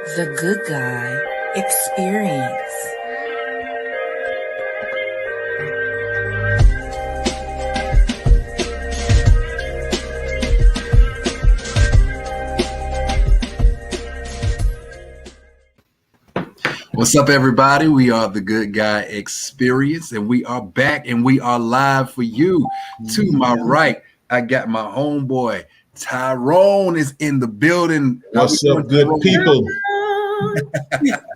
The Good Guy Experience. What's up, everybody? We are the Good Guy Experience, and we are back, and we are live for you. To my right, I got my homeboy Tyrone is in the building. What's up, good people?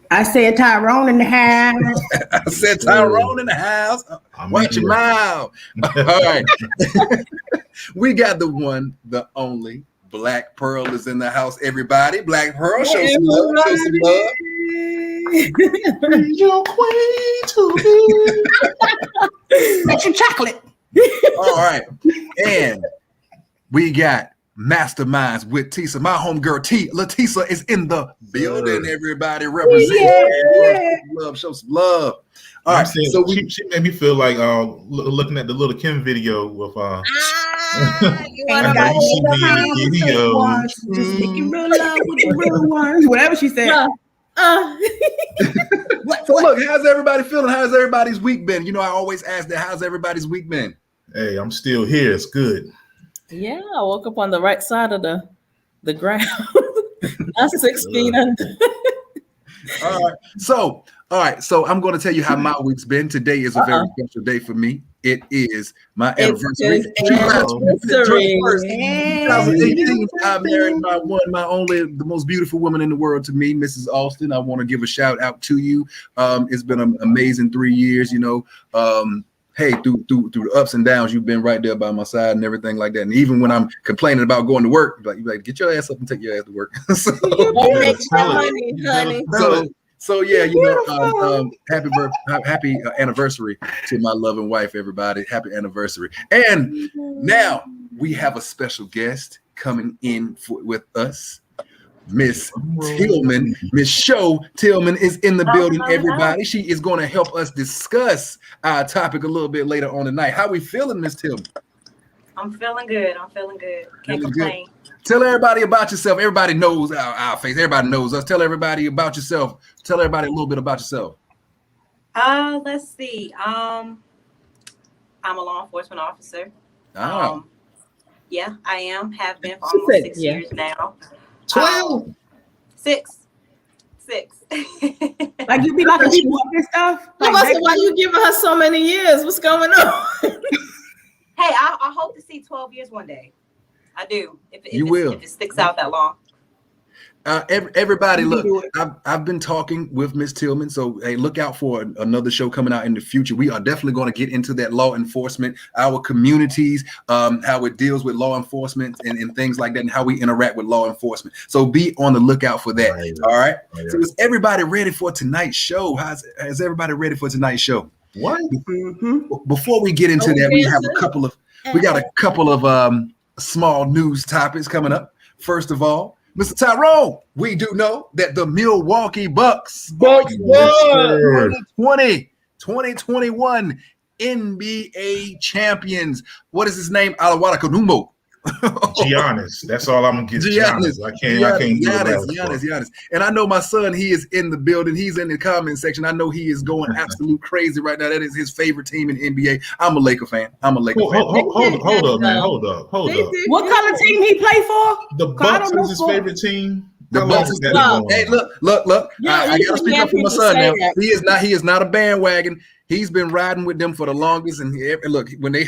I said Tyrone in the house. I said Tyrone in the house. Watch your mouth. All right. We got the one, the only Black Pearl is in the house. Everybody, Black Pearl, show some love. Show some love. Your queen to be. Make your chocolate. All right. And we got Masterminds with Tisa. My homegirl T. Latisa is in the building. Everybody represent. Yeah. Love, show some love. All right. So she made me feel like looking at the Little Kim video with You want to just making real love with the real ones. Whatever she said. So look, how's everybody feeling? How's everybody's week been? You know, I always ask that. How's everybody's week been? Hey, I'm still here. It's good. Yeah, I woke up on the right side of the ground. Not 6 feet under. All right. So I'm going to tell you how my week's been. Today is a very special day for me. It is my anniversary. July 2018. I married my only, the most beautiful woman in the world to me, Mrs. Austin. I want to give a shout out to you. It's been an amazing 3 years. You know, hey, through the ups and downs, you've been right there by my side and everything like that. And even when I'm complaining about going to work, you're like get your ass up and take your ass to work. So yeah, you know, happy anniversary to my loving wife, everybody. Happy anniversary. And now we have a special guest coming in with us. Miss Tillman, Miss Show Tillman is in the building, everybody. She is going to help us discuss our topic a little bit later on tonight. How we feeling, Miss Tillman? I'm feeling good. Can't complain. Tell everybody about yourself. Everybody knows our face. Everybody knows us. Tell everybody about yourself. Tell everybody a little bit about yourself. Let's see. I'm a law enforcement officer. Yeah, I am. Have been for almost 6 years now. 12. 6. Like you be locking people up and stuff. Like, why you giving her so many years? What's going on? Hey, I hope to see 12 years one day. I do. If it sticks out that long. Everybody, look, I've been talking with Miss Tillman, so hey, look out for another show coming out in the future. We are definitely going to get into that law enforcement, our communities, how it deals with law enforcement and things like that, and how we interact with law enforcement. So be on the lookout for that. Right. All right. Right. So is everybody ready for tonight's show? Is everybody ready for tonight's show? What? Before we get into that, we got a couple of small news topics coming up. First of all, Mr. Tyrone, we do know that the Milwaukee Bucks 2021 NBA champions. What is his name? Alawadakanumo. Giannis. That's all I'm gonna get. Giannis. I can't do Giannis. And I know my son, he is in the building. He's in the comment section. I know he is going absolute crazy right now. That is his favorite team in NBA. I'm a Laker fan. Hold up, man. Hold up. What color team he play for? The Bucks is his favorite team. The Bucks is hey, look. I gotta speak up for my son now. He is not a bandwagon. He's been riding with them for the longest, and look, when they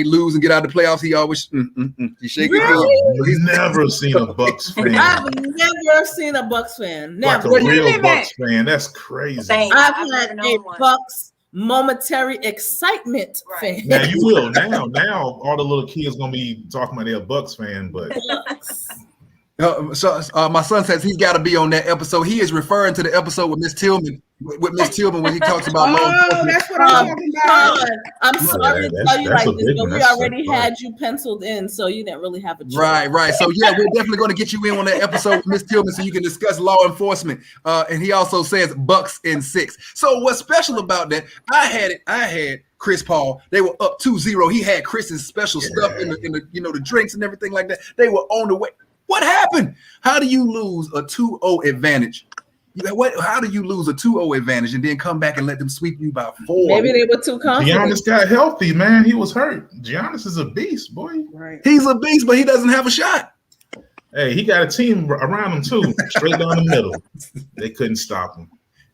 lose and get out of the playoffs, he always he shake his head. He's never seen a Bucks fan. I've never seen a Bucks fan. Never. Like a real Bucks fan. That's crazy. I've had a Bucks momentary excitement fan. Now you will. Now all the little kids gonna be talking about their Bucks fan, but. So my son says he's got to be on that episode. He is referring to the episode with Miss Tillman when he talks about law enforcement. That's what I'm talking about. I'm sorry to tell you like this, but we already had you penciled in, so you didn't really have a choice. Right. So yeah, we're definitely going to get you in on that episode with Miss Tillman so you can discuss law enforcement. And he also says Bucks in 6. So what's special about that? I had Chris Paul. They were up 2-0. He had Chris's special stuff in the the drinks and everything like that. They were on the way. What happened? How do you lose a 2-0 advantage? How do you lose a 2-0 advantage and then come back and let them sweep you by 4? Maybe they were too confident. Giannis got healthy, man. He was hurt. Giannis is a beast, boy. Right. He's a beast, but he doesn't have a shot. Hey, he got a team around him too, straight down the middle. They couldn't stop him.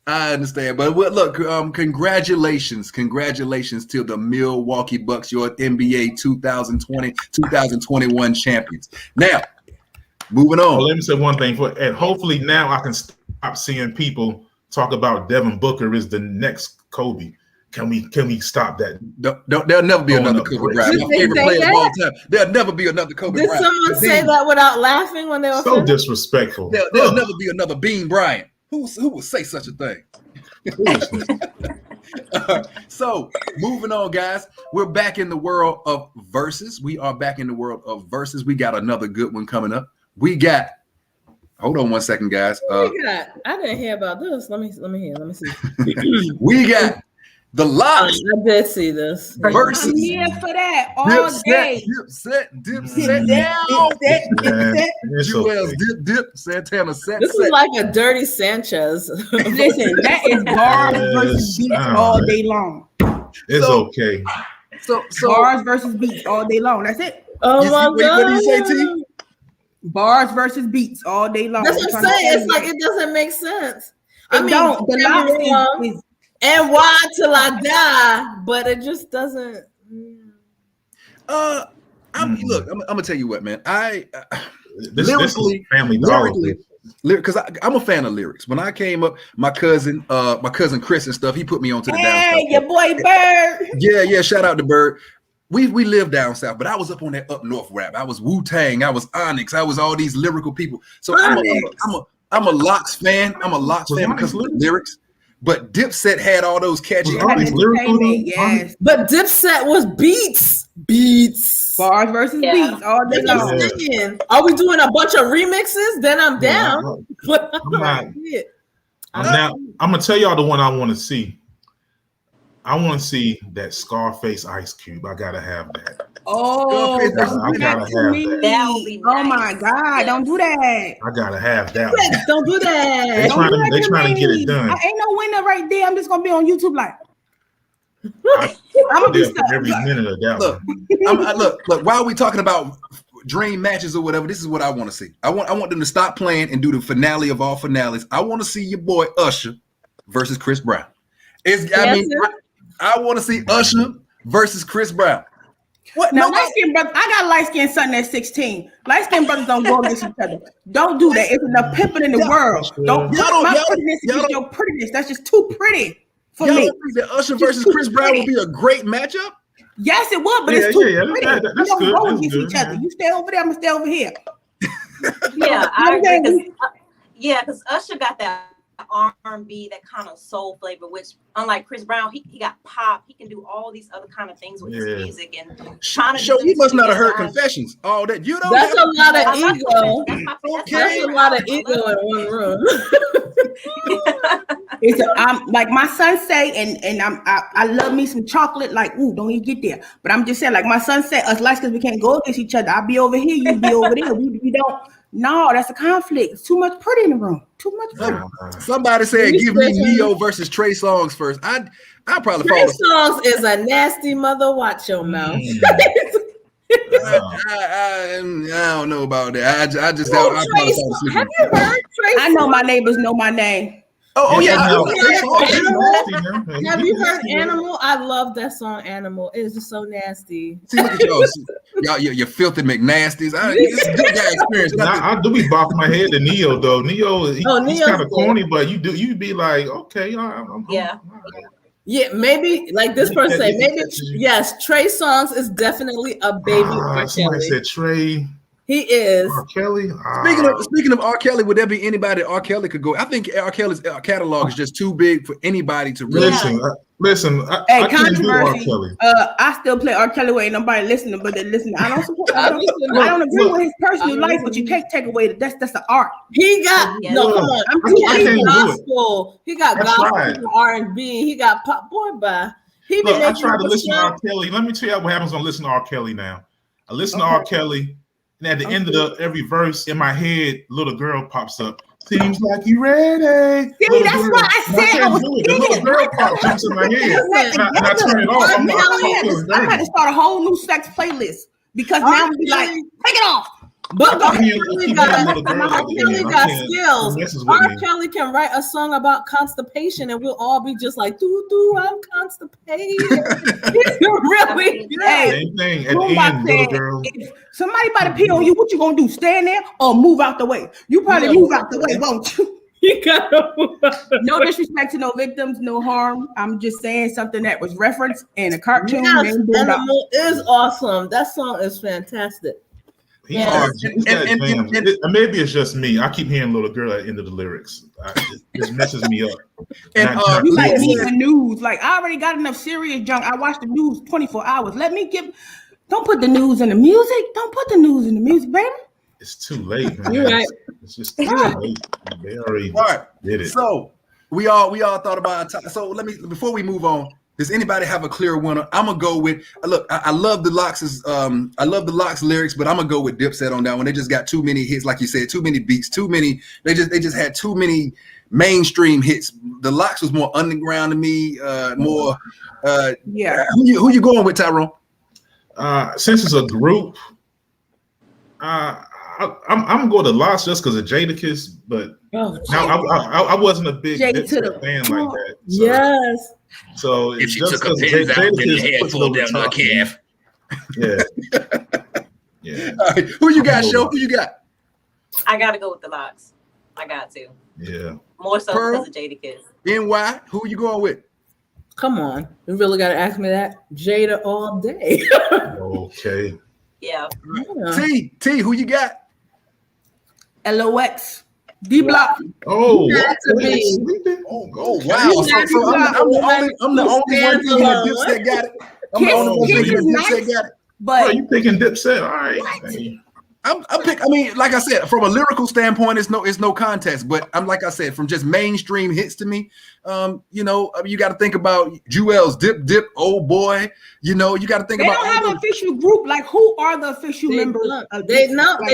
I understand, but look, congratulations to the Milwaukee Bucks, your NBA 2020-2021 champions. Now, moving on. Well, let me say one thing, and hopefully now I can stop seeing people talk about Devin Booker is the next Kobe. Can we stop that? There'll never be another Kobe Bryant. My favorite player of all time. There'll never be another Kobe Did Bryant. Did someone say that without laughing when they were so disrespectful? There'll never be another Bean Bryant. Who would say such a thing? So moving on, guys, we're back in the world of verses. We are back in the world of verses. We got another good one coming up. We got. Hold on one second, guys. I didn't hear about this. Let me hear. Let me see. We got the Lox. I did see this. Versus. I'm here for that all day. Dipset. Joel's Dip. Santana set. This is like a dirty Sanchez. Listen, that is bars versus beats all day long. It's okay. So bars versus beats all day long. That's it. Oh my God. What did you say, T? Bars versus beats all day long. That's what I'm saying. It's like it doesn't make sense. I mean, the Lox is and why till I die, but it just doesn't. Look, I'm gonna tell you what, man. This is family dog. Because I'm a fan of lyrics. When I came up, my cousin Chris and stuff, he put me onto the down south. Hey, your boy Bird. Yeah. Shout out to Bird. We live down south, but I was up on that up north rap. I was Wu-Tang. I was Onyx. I was all these lyrical people. So I'm a Lox fan. I'm a Lox fan because of the lyrics. But Dipset had all those catchy. Yes. But Dipset was beats. Bars versus beats all day long. Yeah. Are we doing a bunch of remixes? Then I'm down. I'm gonna tell y'all the one I want to see. I want to see that Scarface Ice Cube. I gotta have that. Oh, I gotta have that. That would be nice. Oh my God! Don't do that. I gotta have that. Don't do that. They trying to get it done. I ain't no winner right there. I'm just gonna be on YouTube like. I'm gonna be stuck every minute of that. Look. While we talking about dream matches or whatever, this is what I want to see. I want them to stop playing and do the finale of all finales. I want to see your boy Usher versus Chris Brown. I want to see Usher versus Chris Brown. What? No, light skin brother. I got light skin son at 16. Light skin brothers don't go against each other. Don't do that. It's enough pimping in the world. My prettiness is your prettiness. That's just too pretty for me. Don't think that Usher versus Chris Brown would be a great matchup? Yes, it would, but it's too pretty. That's don't good. go against each other. You stay over there. I'm gonna stay over here. Yeah, I agree. Because Usher got that R&B, that kind of soul flavor, which unlike Chris Brown, he got pop. He can do all these other kind of things with his music and trying to. So you must not have heard Confessions. All that you don't. That's a lot of ego. That's a lot of ego in one room. I'm like my son say, and I love me some chocolate. Like, ooh, don't even get there. But I'm just saying, like my son said, us lights because we can't go against each other. I'll be over here, you be over there. We don't. No, that's a conflict. It's too much pretty in the room. Too much pretty. Somebody said, "Give me Neo versus Trey Songz first." I probably Trey Songz is a nasty mother. Watch your mouth. I don't know about that. I just have you heard Trey? I know my neighbors know my name. Oh yeah. Have you heard Animal? I love that song Animal. It's just so nasty. See, look at y'all, you filthy McNasties. It's a good guy experience. I do be bopping my head to Neo though. He's kind of corny, but you be like, okay, yeah, maybe like this person say, maybe yes, Trey Songz is definitely a baby R. Kelly. Somebody said Trey. He is. R. Kelly. Speaking of R. Kelly, would there be anybody R. Kelly could go? I think R. Kelly's catalog is just too big for anybody to really listen. Hey, I can't do R. Kelly. I still play R. Kelly with nobody listening, but they listen. I don't agree with his personal life, but you can't take away that's the art. He got come on. He got gospel. He got gospel, R&B. He got pop. Boy, bye. I try to listen to R. Kelly. Let me tell you what happens when I listen to R. Kelly now. I listen to R. Kelly. And at the end of every verse, in my head, little girl pops up. Seems like you ready. See, that's why I said I was the little girl pops in my head. And I turn it off. I'm about to start a whole new sex playlist because now we like, take it off. But R. Kelly got skills. R. Kelly can write a song about constipation, and we'll all be just like, "Doo, I'm constipated." Really? Same thing. At the end, little girl. If somebody about to pee on you, what you gonna do? Stand there or move out the way? You probably move out the way, won't you? You gotta move out the No disrespect to no victims, no harm. I'm just saying something that was referenced in a cartoon. Yes, Animal is awesome. That song is fantastic. Maybe it's just me. I keep hearing "little girl" at the end of the lyrics. It just messes me up. And you like me the news. Like I already got enough serious junk. I watch the news 24 hours. Don't put the news in the music. Don't put the news in the music, baby. It's too late, man. You're right. It's just too late. They already did it. So we all thought about it. So before we move on. Does anybody have a clear winner? I'm gonna go with look. I love the Lox's. I love the Lox lyrics, but I'm gonna go with Dipset on that one. They just got too many hits, like you said, too many beats, too many. They just had too many mainstream hits. The Lox was more underground to me. More. Yeah. Who you going with, Tyrone? Since it's a group, I'm going to Lox just because of Jadakiss, but I wasn't a big Dipset fan like that. So. Yes. So if she took a pins out and the head pulled down her calf. Yeah. All right. Who you got, Show? Who you got? I gotta go with the Lox. I got to. Yeah. More so Pearl? because of Jadakiss. NY, who you going with? Come on. You really gotta ask me that. Jada all day. Okay. Yeah. T, who you got? LOX. D Block. Oh, wow. Wow. So I'm the only one thinking that Dipset got it. I'm the only one thinking that Dipset got it. But you picking Dipset? All right. I mean, like I said, from a lyrical standpoint, it's no contest. But I'm like I said, from just mainstream hits to me, you got to think about Jewel's Dip, Old Boy. You got to think they about. They don't have an official group. Like, who are the official members? They don't.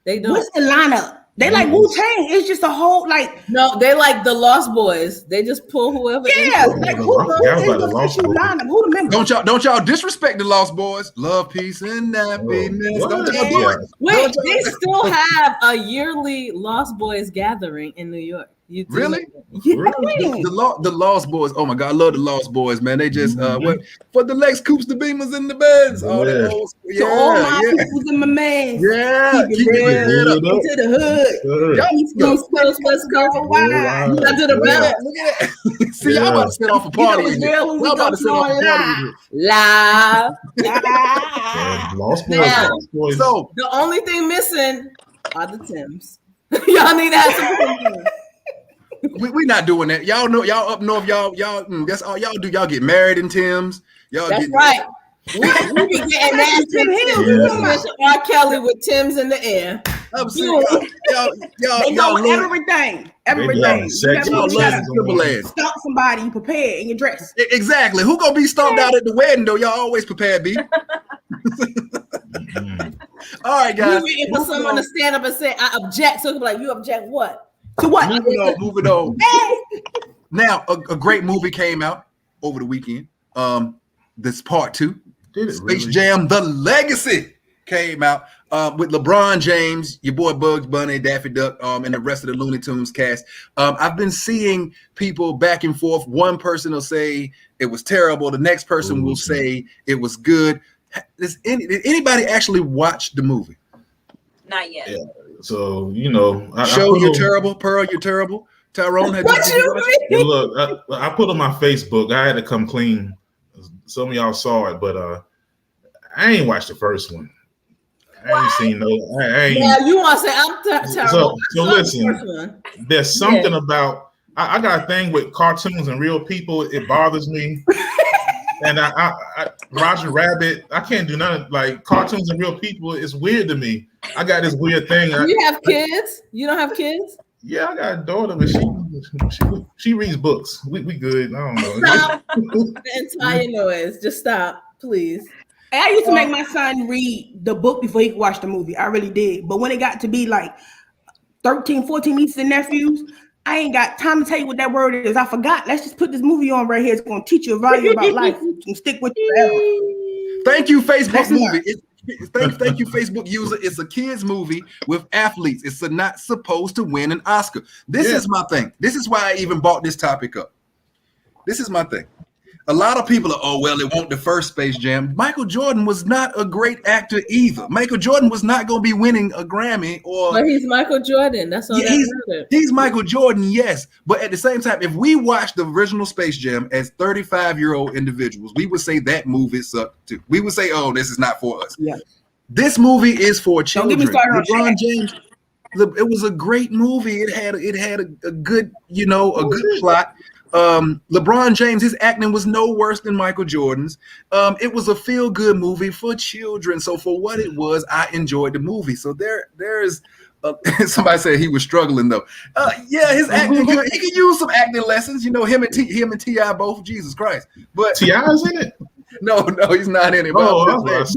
They don't. What's the lineup? They like Wu-Tang. It's just a whole like. No, they like the Lost Boys. They just pull whoever. Yeah, like who is the official lineup? Who the members? Don't y'all disrespect the Lost Boys? Love, peace, and happiness. Don't y'all do it. Wait, they still have a yearly Lost Boys gathering in New York. Really? Yeah. The Lost Boys. Oh my God, I love the Lost Boys, man. They just what for the Lex Coops, the Beamers, and the Benz. All my peoples and my man. Yeah, keep it up. To the hood. East Coast, West Coast, wide. To the belt. Look at that. See, y'all about to set off a party. Y'all about to set off a party. Live. Lost Boys. So the only thing missing are the Timbs. Y'all need to have some. We not doing that. Y'all know, y'all up north, y'all that's all y'all do. Y'all get married in Tim's. That's right. We be getting that Tim R. Kelly with Tim's in the air. I'm saying, y'all everything. Stomp somebody, you prepared in your dress. Exactly. Who gonna be stomped out at the wedding though? Y'all always prepared, B. All right, guys. We waiting for someone to stand up and say, "I object." So like, you object what? To what? Moving on. Now, a great movie came out over the weekend. This part 2. Space Jam: The Legacy came out with LeBron James, your boy Bugs Bunny, Daffy Duck, and the rest of the Looney Tunes cast. I've been seeing people back and forth. One person will say it was terrible. The next person will say it was good. Did anybody actually watch the movie? Not yet. Yeah. So you're terrible. Pearl, you're terrible. Tyrone, what you mean? Look, I put on my Facebook. I had to come clean. Some of y'all saw it, but I ain't watched the first one. I ain't seen no. Yeah, you want to say I'm terrible? So listen, there's something about I got a thing with cartoons and real people. It bothers me. And I Roger Rabbit, I can't do nothing like cartoons and real people. It's weird to me. I got this weird thing. You have kids? You don't have kids? Yeah, I got a daughter, but she reads books. We good. I don't know. Stop the entire noise. Just stop, please. I used to make my son read the book before he could watch the movie. I really did. But when it got to be like 13, 14 nieces and nephews, I ain't got time to tell you what that word is. I forgot. Let's just put this movie on right here. It's going to teach you a value about life and stick with you forever. Thank you, Facebook movie. Thank you, Facebook user. It's a kids movie with athletes. It's not supposed to win an Oscar. This is my thing. This is why I even brought this topic up. This is my thing. A lot of people are, oh, well, it won't the first Space Jam. Michael Jordan was not a great actor either. Michael Jordan was not going to be winning a Grammy or. But he's Michael Jordan. That's all. He's Michael Jordan, yes. But at the same time, if we watched the original Space Jam as 35-year-old individuals, we would say that movie sucked too. We would say, oh, this is not for us. Yeah. This movie is for children. Don't get me started on LeBron James. It was a great movie. It had a good, a good plot. LeBron James, his acting was no worse than Michael Jordan's. It was a feel-good movie for children. So for what it was, I enjoyed the movie. So there's somebody said he was struggling though. Yeah, his acting, he could use some acting lessons. Him and T.I. both. Jesus Christ, but T.I.'s in it. No, he's not in it. But that's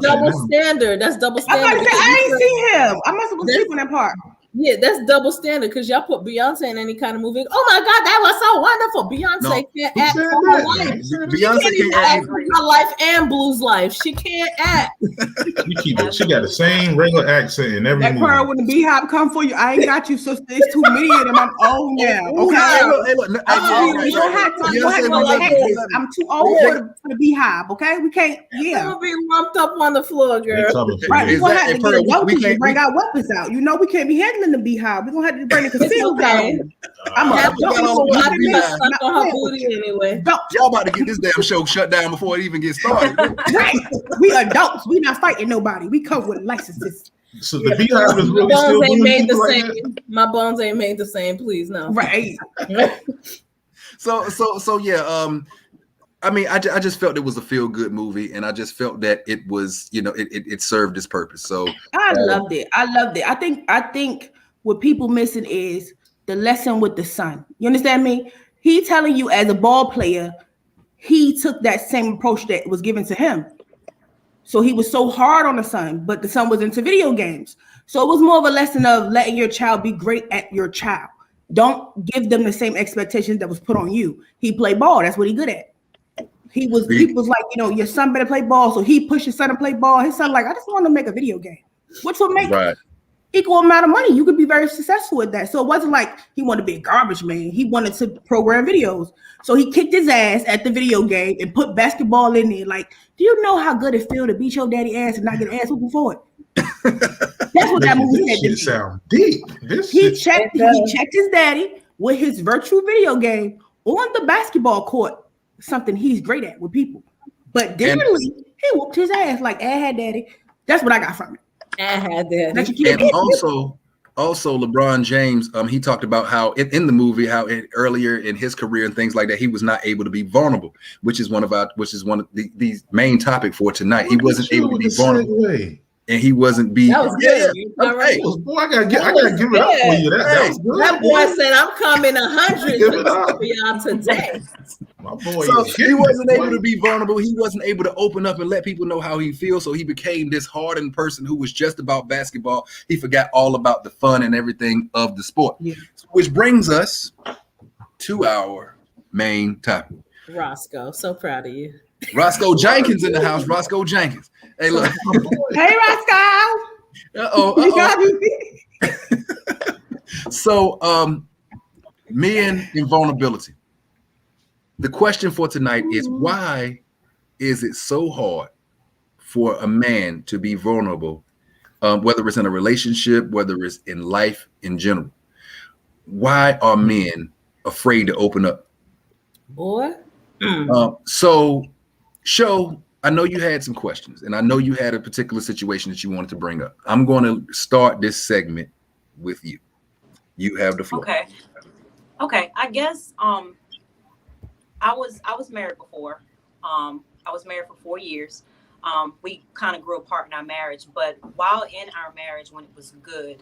double standard. That's double standard. I ain't see him. I must have been sleeping that part. Yeah, that's double standard because y'all put Beyonce in any kind of movie. Oh my God, that was so wonderful. Beyonce can't act for her life. Beyonce can't act for her life and Blue's life. She can't act. You keep it. She got the same regular accent in every movie. That girl with the beehive come for you. I ain't got you, sister. It's too many of them. I'm old now. Okay. You don't have to. I'm too old for the beehive. Okay, we can't. Yeah, I'm gonna be lumped up on the floor, girl. Right, we're gonna have to get adults and bring our weapons out. We can't be handling the beehive. We're gonna have to bring the concealed down. I'm stuck on her booty anyway. Y'all about to get this damn show shut down before it even gets started. Right. We adults. We not fighting nobody. We come with licenses. So the beehive is really still ain't made the same. My bones ain't made the same. Please no. Right. So yeah. I mean, I just felt it was a feel-good movie, and I just felt that it was, it served its purpose. So I loved it. I think what people missing is the lesson with the son. You understand me? He telling you as a ball player, he took that same approach that was given to him. So he was so hard on the son, but the son was into video games. So it was more of a lesson of letting your child be great at your child. Don't give them the same expectations that was put on you. He played ball. That's what he good at. He was like, your son better play ball. So he pushed his son to play ball. His son like, I just want to make a video game, which will make equal amount of money. You could be very successful with that. So it wasn't like he wanted to be a garbage man. He wanted to program videos. So he kicked his ass at the video game and put basketball in there. Like, do you know how good it feels to beat your daddy ass and not get an ass whooping for it? That's what that movie said. This sound deep. He checked his daddy with his virtual video game on the basketball court. Something he's great at with people. But digitally, he whooped his ass like had daddy. That's what I got from it. Had daddy. And also LeBron James, he talked about how in the movie, earlier in his career and things like that, he was not able to be vulnerable, which is one of the main topic for tonight. He wasn't able to be vulnerable. And he wasn't being. That was good. Right. Boy, I gotta give it up for you. That boy said, "I'm coming 100 for y'all today." My boy. So he wasn't able to be vulnerable. He wasn't able to open up and let people know how he feels. So he became this hardened person who was just about basketball. He forgot all about the fun and everything of the sport. Yeah. Which brings us to our main topic. Roscoe, so proud of you. Roscoe Jenkins in the house. Roscoe Jenkins. Hey, look. Hey, Roscoe. So, men in vulnerability. The question for tonight is, why is it so hard for a man to be vulnerable, whether it's in a relationship, whether it's in life in general? Why are men afraid to open up? Boy. So, Show, I know you had some questions, and I know you had a particular situation that you wanted to bring up. I'm going to start this segment with you. You have the floor. Okay. I guess I was married before. I was married for 4 years. We kind of grew apart in our marriage, but while in our marriage, when it was good,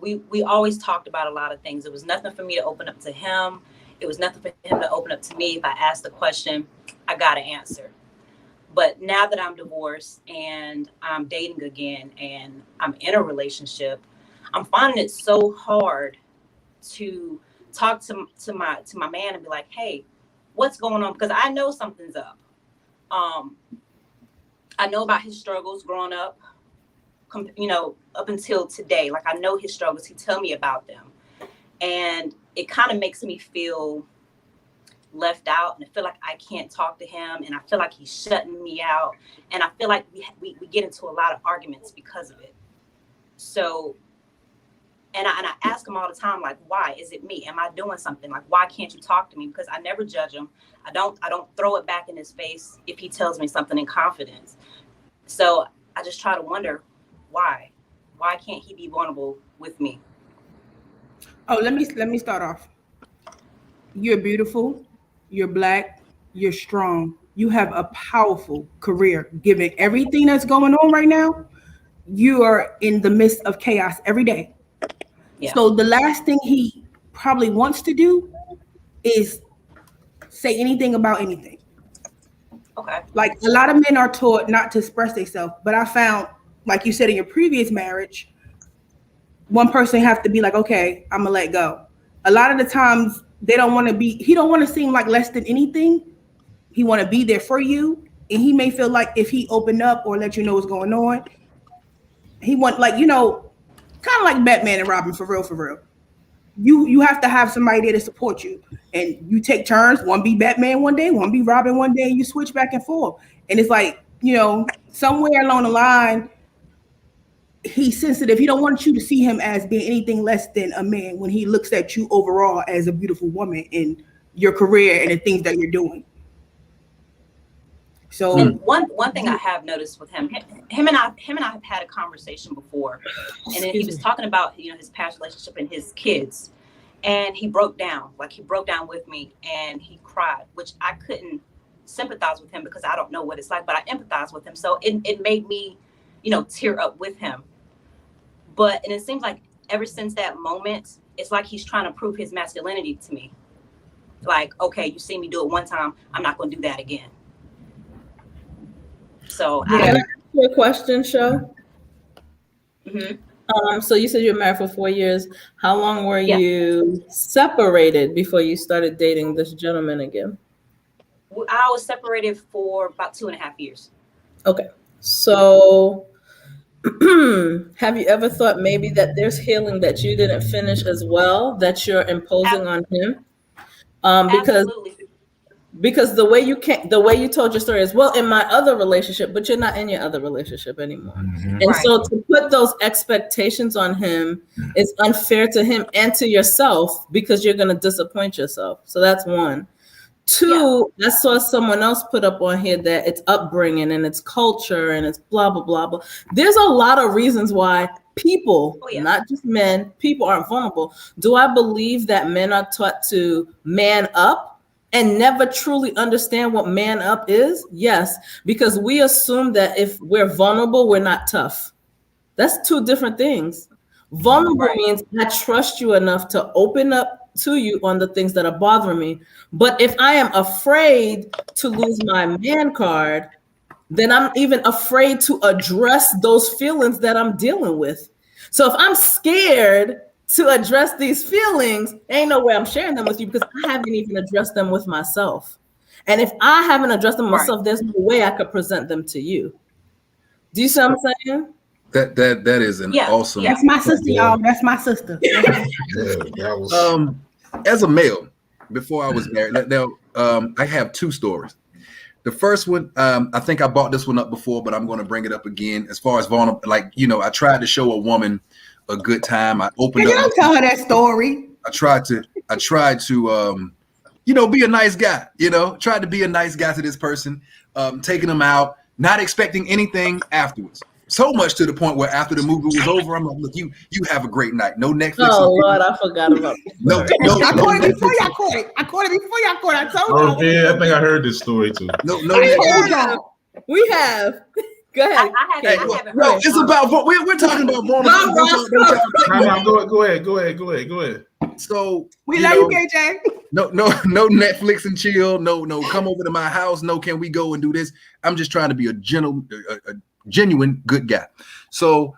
we always talked about a lot of things. It was nothing for me to open up to him. It was nothing for him to open up to me. If I asked a question, I got an answer. But now that I'm divorced and I'm dating again and I'm in a relationship, I'm finding it so hard to talk to my man and be like, hey, what's going on? Because I know something's up. I know about his struggles growing up, up until today. Like, I know his struggles. He tell me about them. And it kind of makes me feel left out, and I feel like I can't talk to him, and I feel like he's shutting me out, and I feel like we get into a lot of arguments because of it. So, and I ask him all the time, like, why? Is it me? Am I doing something? Like, why can't you talk to me? Because I never judge him. I don't throw it back in his face if he tells me something in confidence. So I just try to wonder why can't he be vulnerable with me? Oh, let me start off. You're beautiful. You're Black. You're strong. You have a powerful career. Given everything that's going on right now, you are in the midst of chaos every day. Yeah. So the last thing he probably wants to do is say anything about anything. Okay. Like, a lot of men are taught not to express themselves, but I found, like you said in your previous marriage, one person have to be like, okay, I'm gonna let go. A lot of the times he don't want to seem like less than anything. He want to be there for you. And he may feel like if he open up or let you know what's going on, he want, like, kind of like Batman and Robin, for real. You have to have somebody there to support you. And you take turns, one be Batman one day, one be Robin one day, and you switch back and forth. And it's like, somewhere along the line, he's sensitive. He don't want you to see him as being anything less than a man when he looks at you overall as a beautiful woman in your career and the things that you're doing. So one thing I have noticed with him and I have had a conversation before, and then he was talking about his past relationship and his kids, and he broke down with me, and he cried, which I couldn't sympathize with him because I don't know what it's like, but I empathize with him. So it made me tear up with him. And it seems like ever since that moment, it's like he's trying to prove his masculinity to me. Like, okay, you see me do it one time, I'm not going to do that again. So can I ask you a question, Sho? Mm-hmm. So you said you were married for 4 years. How long were you separated before you started dating this gentleman again? I was separated for about 2.5 years. Okay. So have you ever thought maybe that there's healing that you didn't finish as well, that you're imposing on him? Because the way you told your story is, well, in my other relationship, but you're not in your other relationship anymore. Mm-hmm. And so to put those expectations on him is unfair to him and to yourself, because you're going to disappoint yourself. So that's one. Two, I saw someone else put up on here that it's upbringing and it's culture and it's blah, blah, blah, blah. There's a lot of reasons why people, not just men, people aren't vulnerable. Do I believe that men are taught to man up and never truly understand what man up is? Yes, because we assume that if we're vulnerable, we're not tough. That's two different things. Vulnerable means I trust you enough to open up to you on the things that are bothering me. But if I am afraid to lose my man card, then I'm even afraid to address those feelings that I'm dealing with. So if I'm scared to address these feelings, ain't no way I'm sharing them with you, because I haven't even addressed them with myself. And if I haven't addressed them myself, there's no way I could present them to you. Do you see what I'm saying? That is an awesome. That's my sister, y'all. That's my sister. As a male, before I was married, I have two stories. The first one, I think I brought this one up before, but I'm going to bring it up again. As far as vulnerable, I tried to show a woman a good time. I opened up. Don't tell her that story. I tried to, be a nice guy. Tried to be a nice guy to this person, taking them out, not expecting anything afterwards. So much to the point where after the movie was over, I'm like, look, you have a great night. No Netflix. Oh, Lord, I forgot about that. No, I caught it before y'all caught it. I caught it before y'all caught it. I told you. Yeah, I think I heard this story too. No. We have. Go ahead. I haven't heard. It's about we're talking about vulnerability. Go ahead. So We love you, KJ. no Netflix and chill. No, come over to my house. No, can we go and do this? I'm just trying to be a genuine good guy. So,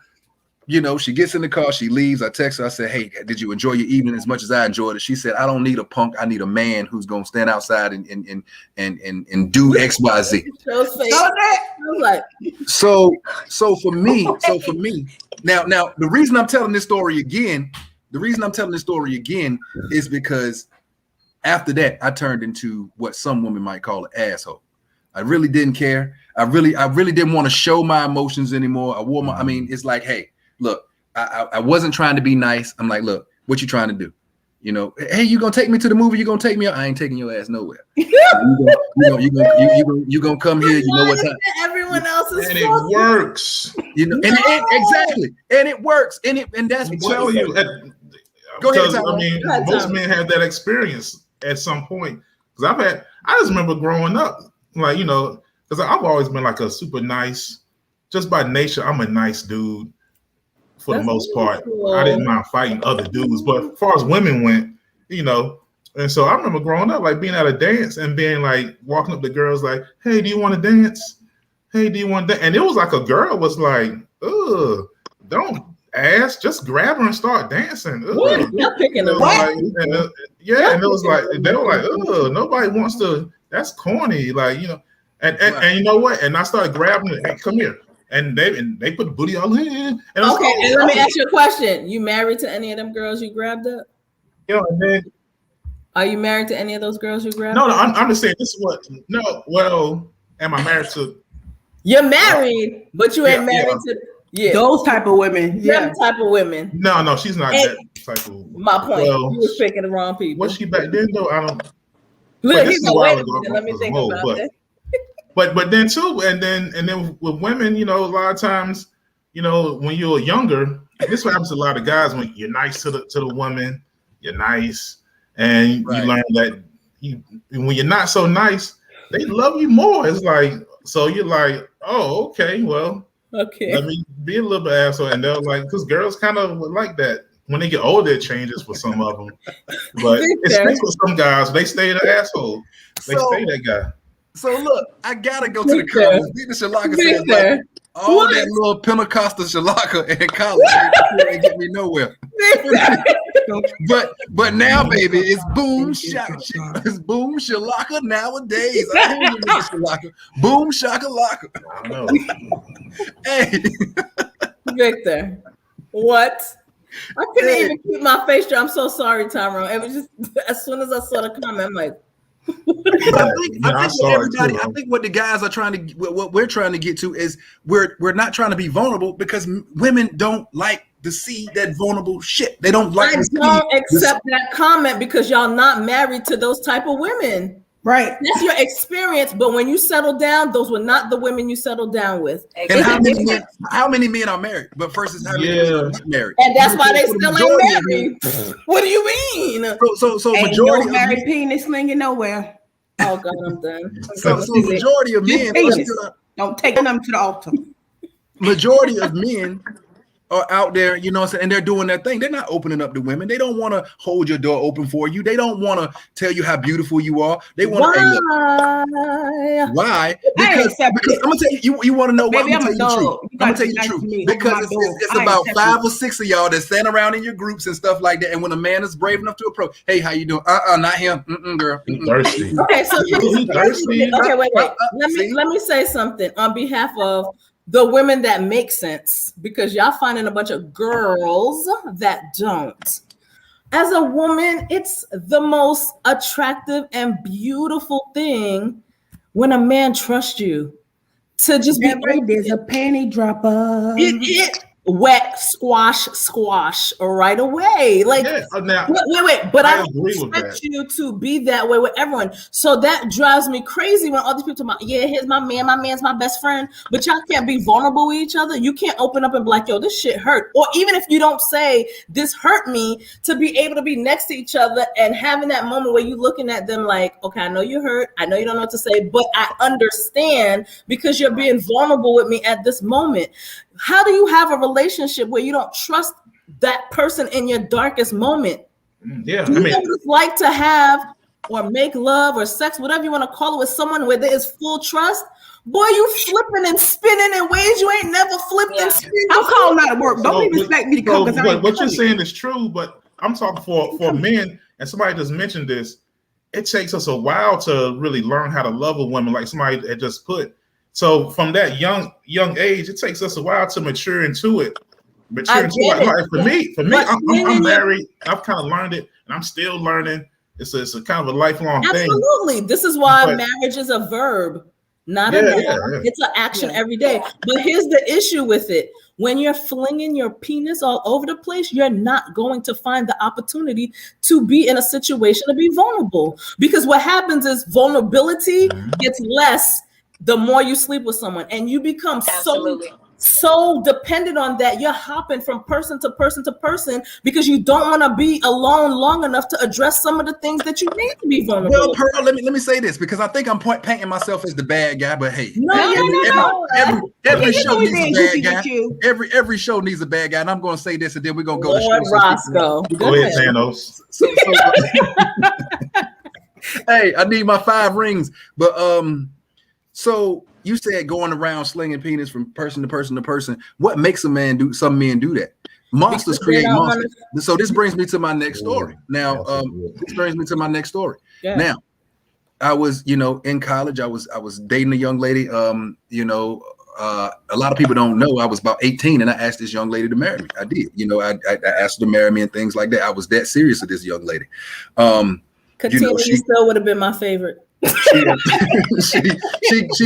you know, she gets in the car, she leaves. I text her. I said, "Hey, did you enjoy your evening as much as I enjoyed it?" She said, "I don't need a punk. I need a man who's gonna stand outside and do X, Y, Z." So for me, now the reason I'm telling this story again is because after that I turned into what some women might call an asshole. I really didn't care. I really didn't want to show my emotions anymore. I mean, it's like, hey, look, I wasn't trying to be nice. I'm like, look, what you trying to do? You know, hey, you gonna take me to the movie? You gonna take me out? I ain't taking your ass nowhere. You gonna come here? You know what time? Everyone else is. And it works. You know, and exactly, and it works, and that's I'm telling you. Go ahead, I mean, most men have that experience at some point. Because I just remember growing up, like, you know, because I've always been like a super nice, just by nature, I'm a nice dude for the most part. Cool. I didn't mind fighting other dudes, but as far as women went, you know, and so I remember growing up, like being at a dance and being like, walking up to girls like, "Hey, do you want to dance? Hey, do you want to dance?" And it was like a girl was like, "Ugh, don't ask, just grab her and start dancing." What? You're picking them like, and it was like, they were like, "Ugh, nobody wants to, that's corny," like, you know. And you know what? And I started grabbing it. Hey, come here. And they put the booty all in. And okay, and let me ask you a question. You married to any of them girls you grabbed up? You know, and then, are you married to any of those girls you grabbed? No, I'm just saying this is what. No, well, am I married to? You're married, but you ain't married to those type of women. Them type of women. No, she's not that type of woman. My point. You was picking the wrong people. Was she back then though? I don't. Look, he's like, wait a minute, let me think about that. But then too, and then with women, you know, a lot of times, you know, when you're younger, this happens to a lot of guys. When you're nice to the woman, you're nice, and you learn that when you're not so nice, they love you more. It's like, so you're like, oh, okay, well, okay, let me be a little bit asshole, and they're like, because girls kind of like that. When they get older, it changes for some of them, but it's for some guys. They stay the asshole. They stay that guy. So look, I gotta go to the comments. Vita Shalaka says, like, all that little Pentecostal Shalaka in college ain't get me nowhere. but now, baby, it's boom Shalaka nowadays. I hear you, Vita Shalaka. Boom shakalaka. I don't know. Hey, Victor, what? I couldn't even keep my face straight. I'm so sorry, Tyrone. It was just as soon as I saw the comment, I'm like. I think what the guys are trying to, what we're trying to get to is we're not trying to be vulnerable because women don't like to see that vulnerable shit. They don't like. I don't accept that comment because y'all not married to those type of women. Right. That's your experience, but when you settle down, those were not the women you settled down with. And how many men are married? But versus how many men are not married? And that's why they still ain't married. What do you mean? So ain't majority no married penis slinging nowhere. Oh God, I'm done. So majority of men don't take them to the altar. Majority of men are out there, you know what I'm saying, and they're doing their thing. They're not opening up to women. They don't want to hold your door open for you. They don't want to tell you how beautiful you are. They want to. Why? Because I'm gonna tell you. You want to know why? I'm gonna tell you the truth. Because it's about 5 or 6 of y'all that stand around in your groups and stuff like that. And when a man is brave enough to approach, hey, how you doing? Not him. Girl. Thirsty. Okay, so okay, wait. Let me say something on behalf of the women that make sense, because y'all finding a bunch of girls that don't. As a woman, it's the most attractive and beautiful thing when a man trusts you to just be. There's a panty dropper. It wet squash right away. Like, wait, but I don't expect you to be that way with everyone. So that drives me crazy when all these people talk about, here's my man's my best friend, but y'all can't be vulnerable with each other. You can't open up and be like, yo, this shit hurt. Or even if you don't say this hurt me, to be able to be next to each other and having that moment where you looking at them like, okay, I know you hurt. I know you don't know what to say, but I understand because you're being vulnerable with me at this moment. How do you have a relationship where you don't trust that person in your darkest moment? Yeah, I mean, it's like to have or make love or sex, whatever you want to call it, with someone where there is full trust, boy, you flipping and spinning in ways you ain't never flipped and spinning. I'm calling out of work. Don't even expect me to come. What you're saying is true, but I'm talking for men, and somebody just mentioned this. It takes us a while to really learn how to love a woman, like somebody had just put. So from that young age, it takes us a while to mature into it. Like for me, I'm married. I've kind of learned it, and I'm still learning. It's a kind of a lifelong thing. Absolutely. This is why marriage is a verb, not a noun. It's an action every day. But here's the issue with it. When you're flinging your penis all over the place, you're not going to find the opportunity to be in a situation to be vulnerable. Because what happens is vulnerability gets less the more you sleep with someone, and you become so dependent on that. You're hopping from person to person to person because you don't want to be alone long enough to address some of the things that you need to be vulnerable. Well, Pearl, let me say this, because I think I'm painting myself as the bad guy, but hey, every show needs a bad guy. Every show needs a bad guy, and I'm going to say this, and then we're going to go Lord to Roscoe. Go ahead, Thanos. Hey, I need my 5 rings, but so you said going around slinging penis from person to person to person. What makes some men do that? Monsters create monsters. So this brings me to my next story. Now, Now, I was, in college. I was dating a young lady. A lot of people don't know I was about 18, and I asked this young lady to marry me. I did. I asked her to marry me and things like that. I was that serious with this young lady. Katina, you still would have been my favorite. she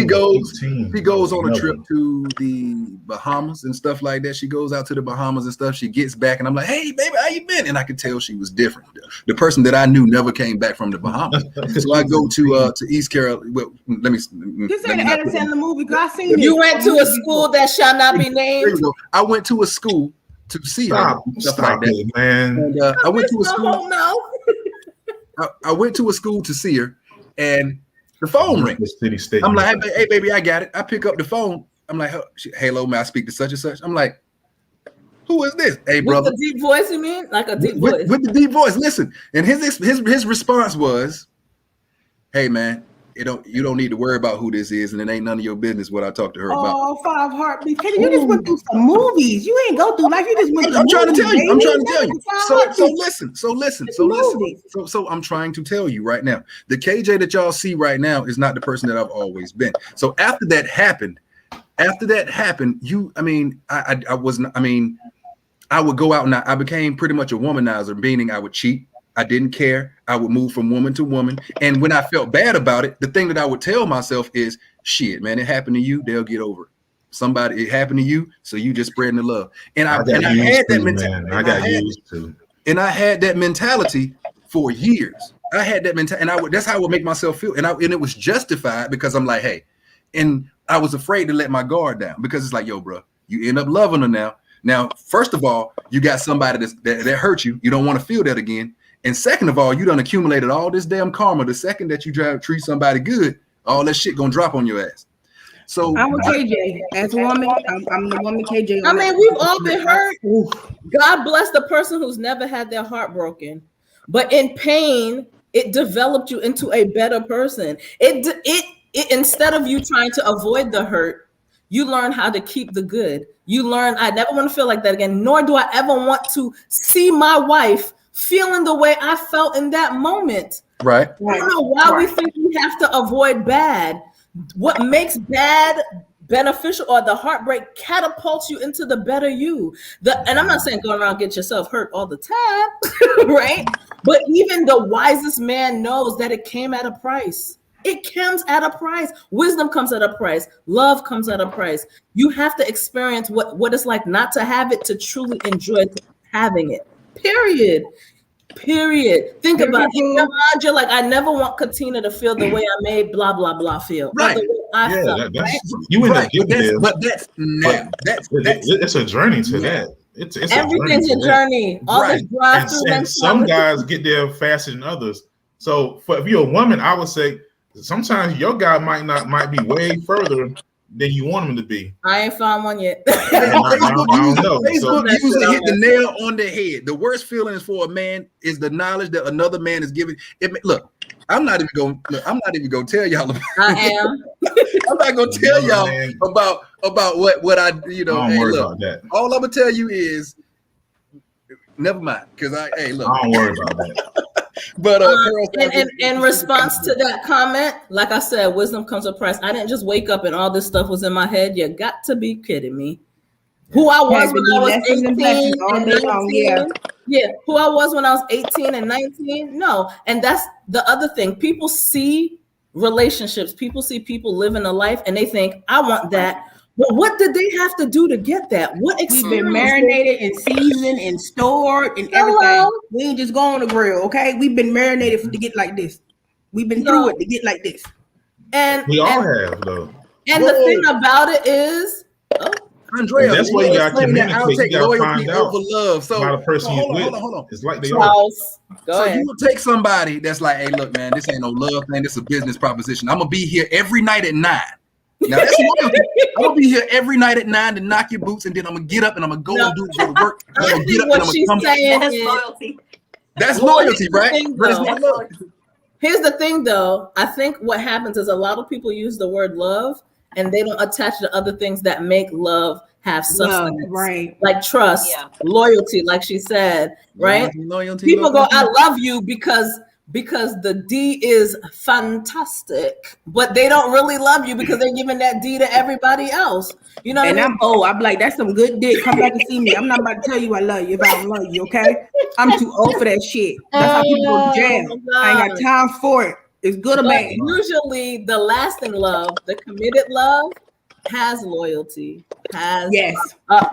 goes on a trip to the Bahamas and stuff like that. She goes out to the Bahamas and stuff. She gets back, and I'm like, "Hey, baby, how you been?" And I could tell she was different. The person that I knew never came back from the Bahamas. So I go to East Carolina. Well, let me. This ain't Adam Sandler movie. I seen you went to a school that shall not be named. I went to a school to see her. Stuff like that, man. And, I went to a school. I went to a school to see her. And the phone rings. I'm like, hey, baby, I got it. I pick up the phone. I'm like, hello, may I speak to such and such? I'm like, who is this? Hey, brother. With the deep voice, you mean? Like a deep voice? With the deep voice. Listen. And his response was, hey, man, you don't need to worry about who this is, and it ain't none of your business what I talked to her about. Oh, 5 heartbreaks. You just went through some movies. You ain't go through life. You just went through. I'm trying to tell you. So I'm trying to tell you right now. The KJ that y'all see right now is not the person that I've always been. So after that happened, I would go out and I became pretty much a womanizer, meaning I would cheat. I didn't care. I would move from woman to woman. And when I felt bad about it, the thing that I would tell myself is, shit, man, it happened to you. They'll get over it. It happened to you. So you just spreading the love. And I had that mentality. And I had that mentality for years. I had that mentality. And that's how I would make myself feel. And it was justified because I'm like, hey, and I was afraid to let my guard down because it's like, yo, bro, you end up loving her now. Now, first of all, you got somebody that hurt you. You don't want to feel that again. And second of all, you done accumulated all this damn karma. The second that you try to treat somebody good, all that shit gonna drop on your ass. So I'm with KJ. As a woman, I'm the woman KJ. I mean, we've all been hurt. God bless the person who's never had their heart broken. But in pain, it developed you into a better person. It instead of you trying to avoid the hurt, you learn how to keep the good. You learn, I never want to feel like that again, nor do I ever want to see my wife feeling the way I felt in that moment. Right. I don't know why we think we have to avoid bad. What makes bad beneficial, or the heartbreak catapults you into the better you. And I'm not saying go around and get yourself hurt all the time, right? But even the wisest man knows that it came at a price. It comes at a price. Wisdom comes at a price. Love comes at a price. You have to experience what it's like not to have it to truly enjoy having it. Period. Think about it. You're like, I never want Katina to feel the way I made blah blah blah feel. Right. You end up that's a journey to that. It's everything's a journey. All the drive through and some guys get there faster than others. So if you're a woman, I would say sometimes your guy might be way further than you want him to be. I ain't found one yet. Facebook usually hit the nail on the head. The worst feelings for a man is the knowledge that another man is giving. Look, I'm not even gonna tell y'all about I am. I'm not gonna tell y'all about what I Don't worry about that. All I'm gonna tell you is never mind, because look. I don't worry about that. But in response to that comment, like I said, wisdom comes with price. I didn't just wake up and all this stuff was in my head. You got to be kidding me. Who I was when I was 18 and 19. Yeah, who I was when I was 18 and 19. No, and that's the other thing. People see relationships. People see people living a life, and they think, "I want that." But what did they have to do to get that? What experience? We've been marinated and seasoned and stored and everything. We ain't just go on the grill, okay? We've been marinated to get like this. We've been through it to get like this. And we all have though. And the thing about it is, Andrea, that's why you gotta communicate. You gotta find out over love. So about a person you with. Hold on. It's like they are. So you would take somebody that's like, hey, look, man, this ain't no love thing. This is a business proposition. I'm gonna be here every night at 9. Now that's loyalty. I'm gonna be here every night at 9 to knock your boots, and then I'm gonna get up and I'm gonna go and do work. I'm gonna get up and I'm gonna come. That's loyalty. That's loyalty, right? But it's not love. Here's the thing, though. I think what happens is a lot of people use the word love, and they don't attach to other things that make love have substance, right? Like trust, loyalty, like she said, right? Loyalty. People go, "I love you" because the D is fantastic, but they don't really love you because they're giving that D to everybody else. You know what I mean? I'm like, that's some good dick. Come back and see me. I'm not about to tell you I love you if I don't love you, okay? I'm too old for that shit. That's how people go to jail. I ain't got time for it. It's good or bad. Usually the lasting love, the committed love, has loyalty, has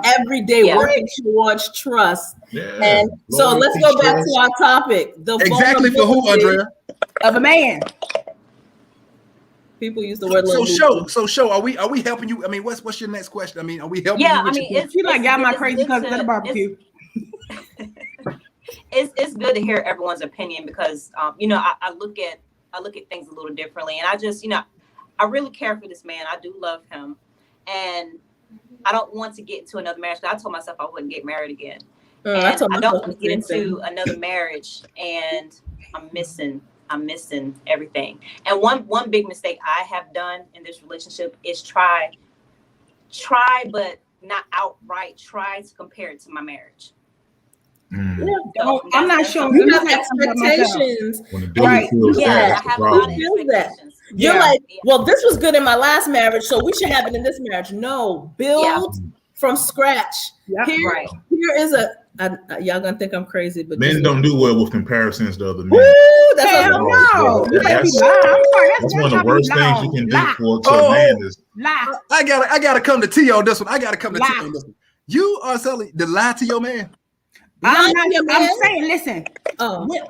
everyday working towards trust. And so let's go back to our topic. Exactly for who, Andrea? Of a man. People use the word love. So show. Are we helping you? I mean, what's your next question? I mean, are we helping you? Yeah, I mean, it's like got my crazy cousin at the barbecue. It's good to hear everyone's opinion because I look at things a little differently, and I just I really care for this man. I do love him, and I don't want to get into another marriage. I told myself I wouldn't get married again. I don't want to get into another marriage, and I'm missing everything. And one big mistake I have done in this relationship is try, but not outright try to compare it to my marriage. So I'm not sure. You have expectations, right? Yeah, I have a lot of expectations. You're like, well, this was good in my last marriage, so we should have it in this marriage. No, build from scratch. Here is y'all gonna think I'm crazy, but men don't do well with comparisons to other men. Woo, that's that's one of the worst things you can do to a man is lie. I gotta come to T on this one. I gotta come to T on this one. You are selling the lie to your man. I'm saying, listen.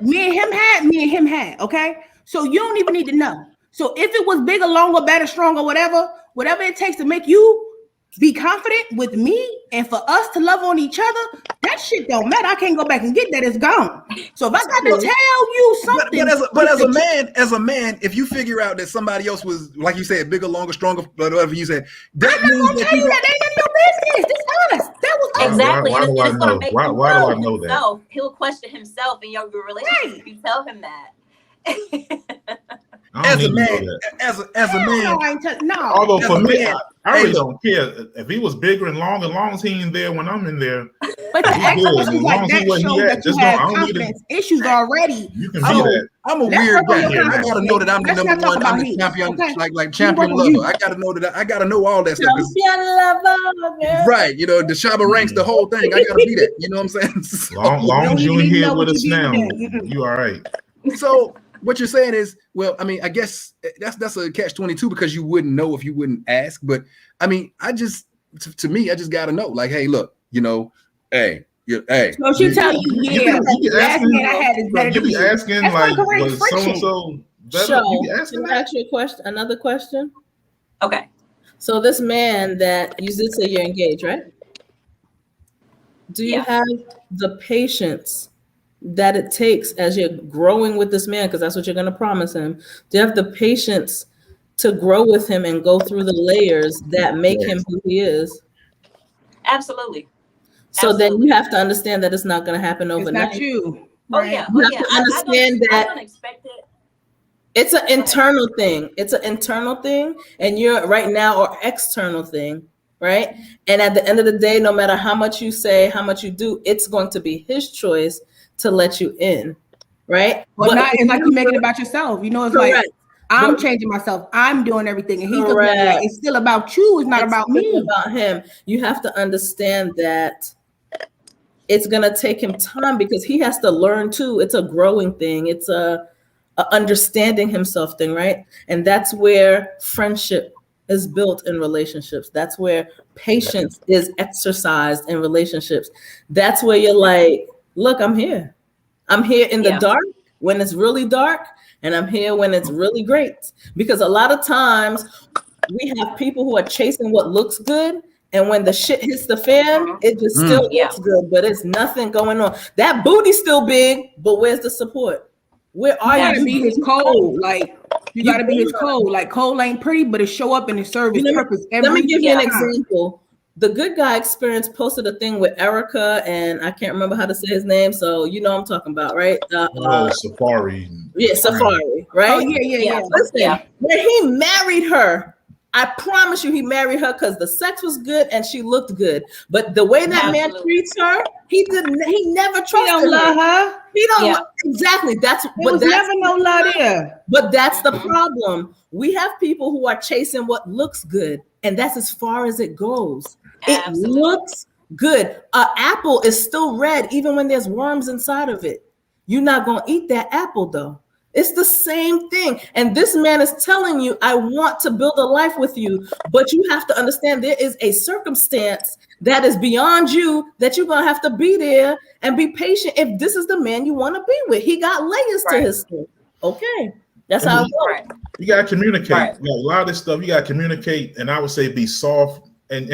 Me and him had. Okay, so you don't even need to know. So if it was bigger, longer, better, stronger, whatever it takes to make you be confident with me and for us to love on each other, that shit don't matter. I can't go back and get that. It's gone. So if I got to tell you something, but as a man, if you figure out that somebody else was, like you said, bigger, longer, stronger, whatever you said, that means that tell you that ain't none of your business. It's honest. That was exactly. Why do I know that? He'll question himself in your relationship if you tell him that. As a man, although for me, I really don't care if he was bigger and longer, as long as he ain't there when I'm in there. But the expressions like that show that you have confidence issues already. You can be that. I'm a weird guy. I gotta know that I'm the number one. I'm the champion, like champion lover. I gotta know that. I gotta know all that stuff. Champion lover, right? The Shabba ranks the whole thing. I gotta be that. You know what I'm saying? Long as you in here with us now, you all right. So. What you're saying is, well, I mean, I guess that's a catch-22 because you wouldn't know if you wouldn't ask. But I mean, to me, I just gotta know. Like, hey, look, hey. So she tell you, last man I had is better you be asking like, was so better? You be asking that? Ask you a question. Another question. Okay. So this man that you did say you're engaged, right? Do you have the patience that it takes as you're growing with this man, because that's what you're going to promise him? Do you have the patience to grow with him and go through the layers that make him who he is? Absolutely. So then you have to understand that it's not going to happen overnight. It's not you. Right. You have to understand that. I don't expect it. It's an internal thing. It's an internal thing, and you're right now or external thing, right? And at the end of the day, no matter how much you say, how much you do, it's going to be his choice to let you in, right? But not, it's like you make it about yourself. You know, it's correct. like I'm changing myself. I'm doing everything, and he's looking at it like, it's still about you. It's not about me. It's about him. You have to understand that it's gonna take him time because he has to learn too. It's a growing thing. It's a understanding himself thing, right? And that's where friendship is built in relationships. That's where patience is exercised in relationships. That's where you're like, look, I'm here. I'm here in the dark when it's really dark, and I'm here when it's really great. Because a lot of times we have people who are chasing what looks good, and when the shit hits the fan, it just still looks good, but it's nothing going on. That booty's still big, but where's the support? Where are you? Gotta be his code. Like you gotta be his code. Like Cole ain't pretty, but it show up in his service purpose. Let me give you an example. The Good Guy Experience posted a thing with Erica, and I can't remember how to say his name, so you know what I'm talking about, right? Safari. Yeah, Safari, right? Oh yeah. Listen, when he married her, I promise you he married her because the sex was good and she looked good. But the way that man treats her, he never trusted her. He don't love her. He don't exactly. That's never no love there. But that's the problem. We have people who are chasing what looks good, and that's as far as it goes. It looks good. An apple is still red even when there's worms inside of it. You're not gonna eat that apple though. It's the same thing. And this man is telling you, I want to build a life with you, but you have to understand there is a circumstance that is beyond you that you're going to have to be there and be patient if this is the man you want to be with. He got layers to his story. Okay. That's how it works. You got to communicate. A lot of this stuff, you got to communicate. And I would say be soft and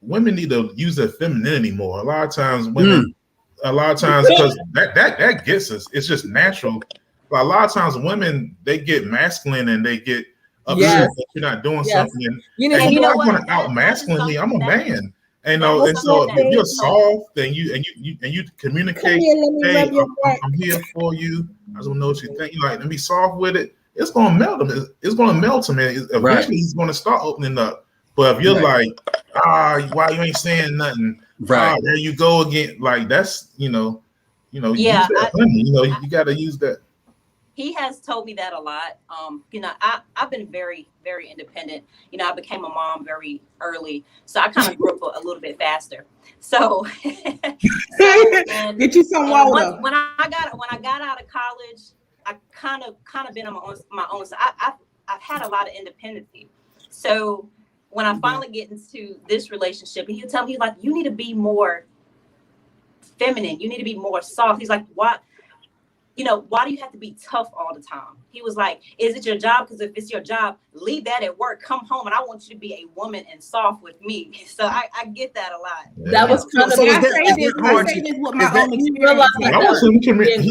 women need to use their femininity more. A lot of times because that gets us, it's just natural. But a lot of times women, they get masculine and they get upset that you're not doing something. And you're not going to out masculine me. I'm a man. And so if you're soft and you communicate, hey, I'm here for you. I don't know what you think. You like to be soft with it. It's gonna melt him. It's gonna melt him. And eventually he's gonna start opening up. But if you're like, why you ain't saying nothing? Right. There you go again. Like that's you got to use that. He has told me that a lot. I've been very, very independent. I became a mom very early, so I kind of grew up a little bit faster. So, get you some water. When I got out of college, I kind of been on my own. So I've had a lot of independency. So when I finally get into this relationship, and he'll tell me like, you need to be more feminine. You need to be more soft. He's like, what? Why do you have to be tough all the time? He was like, is it your job? Because if it's your job, leave that at work, come home, and I want you to be a woman and soft with me. So I get that a lot. That was kind of I say this with my own experience.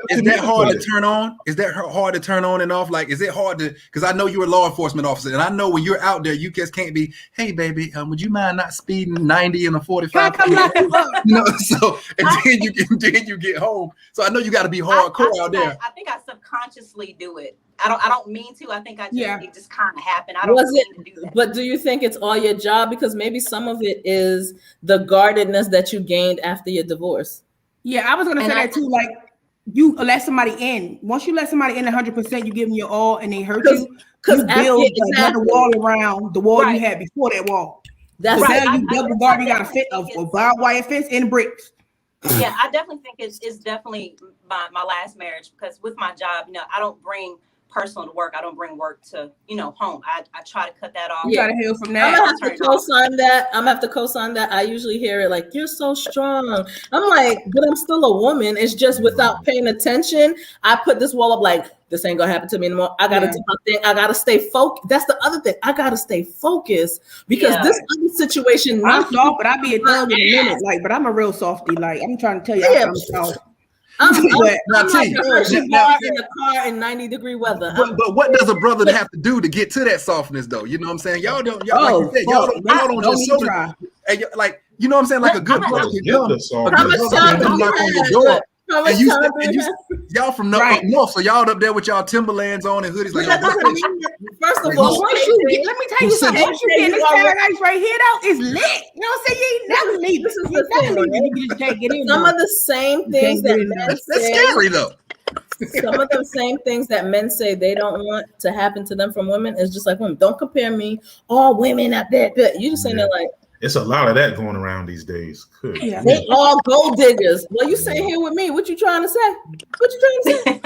Is that hard to turn on? Is that hard to turn on and off? Like, is it hard to, because I know you're a law enforcement officer, and I know when you're out there, you just can't be, hey, baby, would you mind not speeding 90 in a 45? So, and then you get home. So I know you got to be hardcore out there. I think I subconsciously do it. I don't mean to. I think it just kind of happened. I don't mean to do that. But do you think it's all your job? Because maybe some of it is the guardedness that you gained after your divorce. Yeah, I was gonna say that too. Like you let somebody in. Once you let somebody in 100%, you give them your all, and they hurt you. Because build another wall around the wall you had before that wall. That's right. Now you double guard. You got a fit of barbed wire fence and bricks. Yeah, I definitely think it's definitely my last marriage, because with my job, I don't bring personal to work. I don't bring work to, home. I try to cut that off. You gotta heal from that. I'm gonna have to co-sign that. I'm gonna have to co-sign that. I usually hear it like, you're so strong. I'm like, but I'm still a woman. It's just without paying attention, I put this wall up like, this ain't gonna happen to me anymore. I gotta do my thing. I gotta stay focused. That's the other thing. I gotta stay focused because this other situation. I'm soft, but I be a thug in a minute. Like, but I'm a real softie. Like, I'm trying to tell you, I'm soft. I'm like in the car in 90-degree weather. But what does a brother have to do to get to that softness, though? You know what I'm saying? Y'all don't just show it. Like, you know what I'm saying? Like a good brother. How How much time do we have? Y'all from up north, so y'all up there with y'all Timberlands on and hoodies. Like, First of all, once you get, let me tell you something. Once you get this paradise right here, though, it's lit. You know what I'm saying? You ain't never leave. This is the thing. You just can't get in. Some of the same things that men that's say. scary though. Some of the same things that men say they don't want to happen to them from women is just like, don't compare me. All women out there. You just saying that like. It's a lot of that going around these days. They all gold diggers. Well, you sitting here with me. What you trying to say? What you trying to say?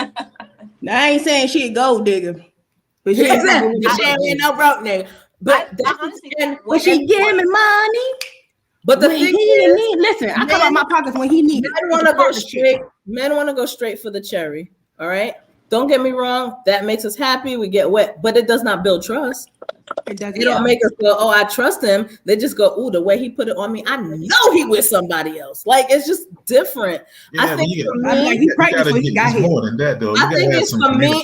Now, I ain't saying she a gold digger. But she ain't no broke nigga. But she giving me money. But the thing is, listen, I come out my pockets when he needs. Men want to go straight. Men want to go straight for the cherry. All right. Don't get me wrong. That makes us happy. We get wet, but it does not build trust. It don't make us go, oh, I trust him. They just go, oh, the way he put it on me, I know he with somebody else. Like it's just different. Yeah, I think for me, he practiced when he got here. More than that, though. I think it's for me.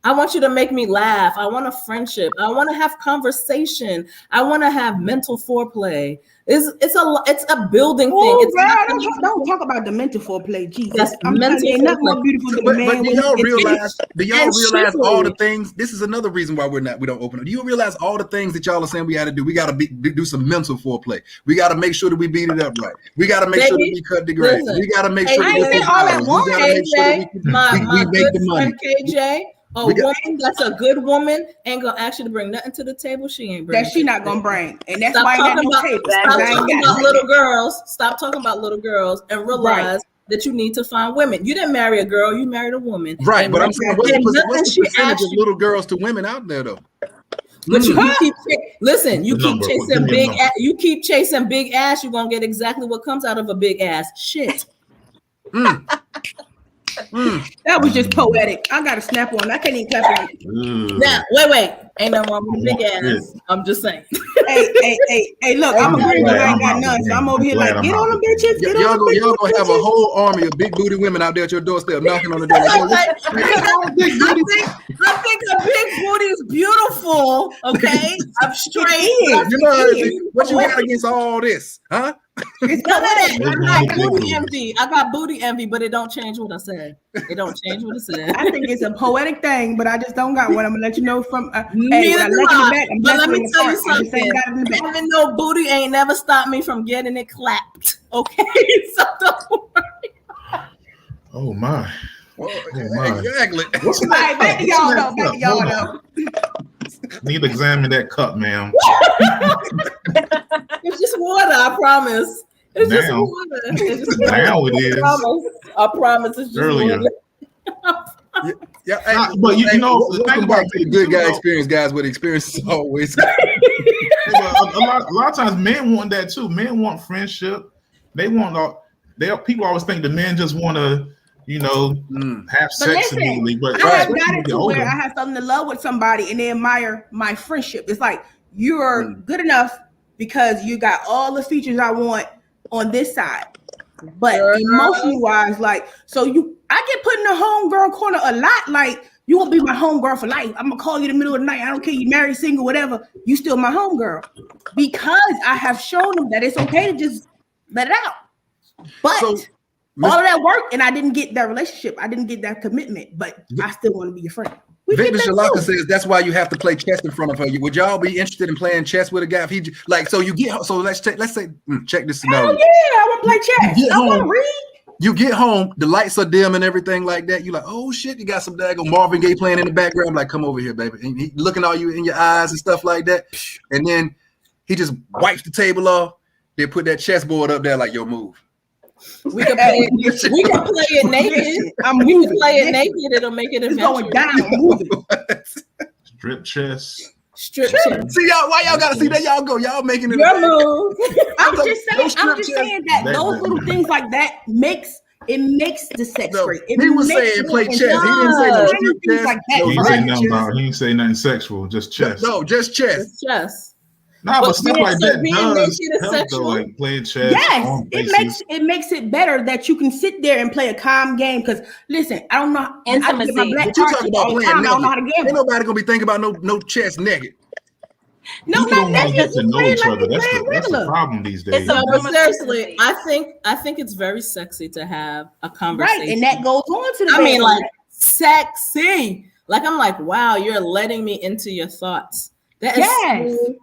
I want you to make me laugh. I want a friendship. I want to have conversation. I want to have mental foreplay. It's a building thing. It's don't talk about the mental foreplay. Jesus, that's mental nothing more beautiful than but the man. Do y'all realize all the things? This is another reason why we don't open it. Do you realize all the things that y'all are saying we got to do? We got to do some mental foreplay. We got to make sure that we beat it up right. We got to make sure that we cut the grass. We got to make sure that we all at once. My good friend KJ. A woman that's a good woman ain't gonna ask you to bring nothing to the table. She ain't bringing. That she not gonna bring, and that's stop why talking about little girls. Stop talking about little girls and realize that you need to find women. You didn't marry a girl; you married a woman. Right, but I'm saying, what's the percentage of little girls to women out there, though? But you keep chasing big. You keep chasing big ass. You're gonna get exactly what comes out of a big ass. Shit. That was just poetic. I got to snap on. I can't even clap on. Now, wait. Ain't nothing wrong with big ass. I'm just saying. Hey, look, I'm agreeing with I ain't got none. So I'm over here like, get on them bitches. Y'all gonna have a whole army of big booty women out there at your doorstep knocking on the door. I think a big booty is beautiful. Okay, I'm straight. You know what you got against all this, huh? None of that. I got booty envy. I got booty envy, but it don't change what I said. It don't change what I said. I think it's a poetic thing, but I just don't got one. I'm gonna let you know from. But let me tell you something. Having no booty ain't never stopped me from getting it clapped. Okay, so don't worry. Oh my. Exactly. What's all right, back to y'all though. Need to examine that cup, ma'am. It's just water, I promise. It's just water. Now it is. I promise it's just earlier. Water. But you know, welcome back to the Good Guy Experience, guys. With experience is always. a lot of times, men want that too. Men want friendship. They want people always think the men just want to, have sex immediately. But I have got it to where I have something to love with somebody and they admire my friendship. It's like you're good enough because you got all the features I want on this side. But emotionally wise, like, I get put in the homegirl corner a lot. Like, you won't be my homegirl for life. I'm gonna call you in the middle of the night. I don't care you married, single, whatever. You still my homegirl because I have shown them that it's okay to just let it out. But all of that work, and I didn't get that relationship. I didn't get that commitment. But I still want to be your friend. Victor Shalaka says that's why you have to play chess in front of her. Would y'all be interested in playing chess with a guy? If he let's say check this scenario. Oh yeah, I want to play chess. I want to read. You get home, the lights are dim and everything like that. You're like, oh shit, you got some daggone Marvin Gaye playing in the background. I'm like, come over here, baby. And he looking all you in your eyes and stuff like that. And then he just wipes the table off. They put that chessboard up there like your move. We can play it. We can play it naked. We can play it naked. It'll make it going down. Strip chess. Strip chess. See y'all? Why y'all gotta see that? Y'all go. Y'all making it. Your move. I'm just saying that those little things like that makes the sex great. He was saying play chess. He didn't say no strip chess. Like that. He didn't say nothing sexual. Just chess. No, just chess. Just chess. No, but stuff like that does help though, like playing chess. Yes, it makes it better that you can sit there and play a calm game. Because listen, I don't know intimacy. But you talking about playing naked. I don't know how to gamble. Ain't nobody gonna be thinking about no chess naked. No, People don't want to get that's to know each like other. we That's playing the regular. problem these days. It's a But form of seriously, intimacy. I think it's very sexy to have a conversation. Right, and that goes on to the I mean, bedroom. like sexy. Like I'm like, wow, you're letting me into your thoughts. That is Yes. so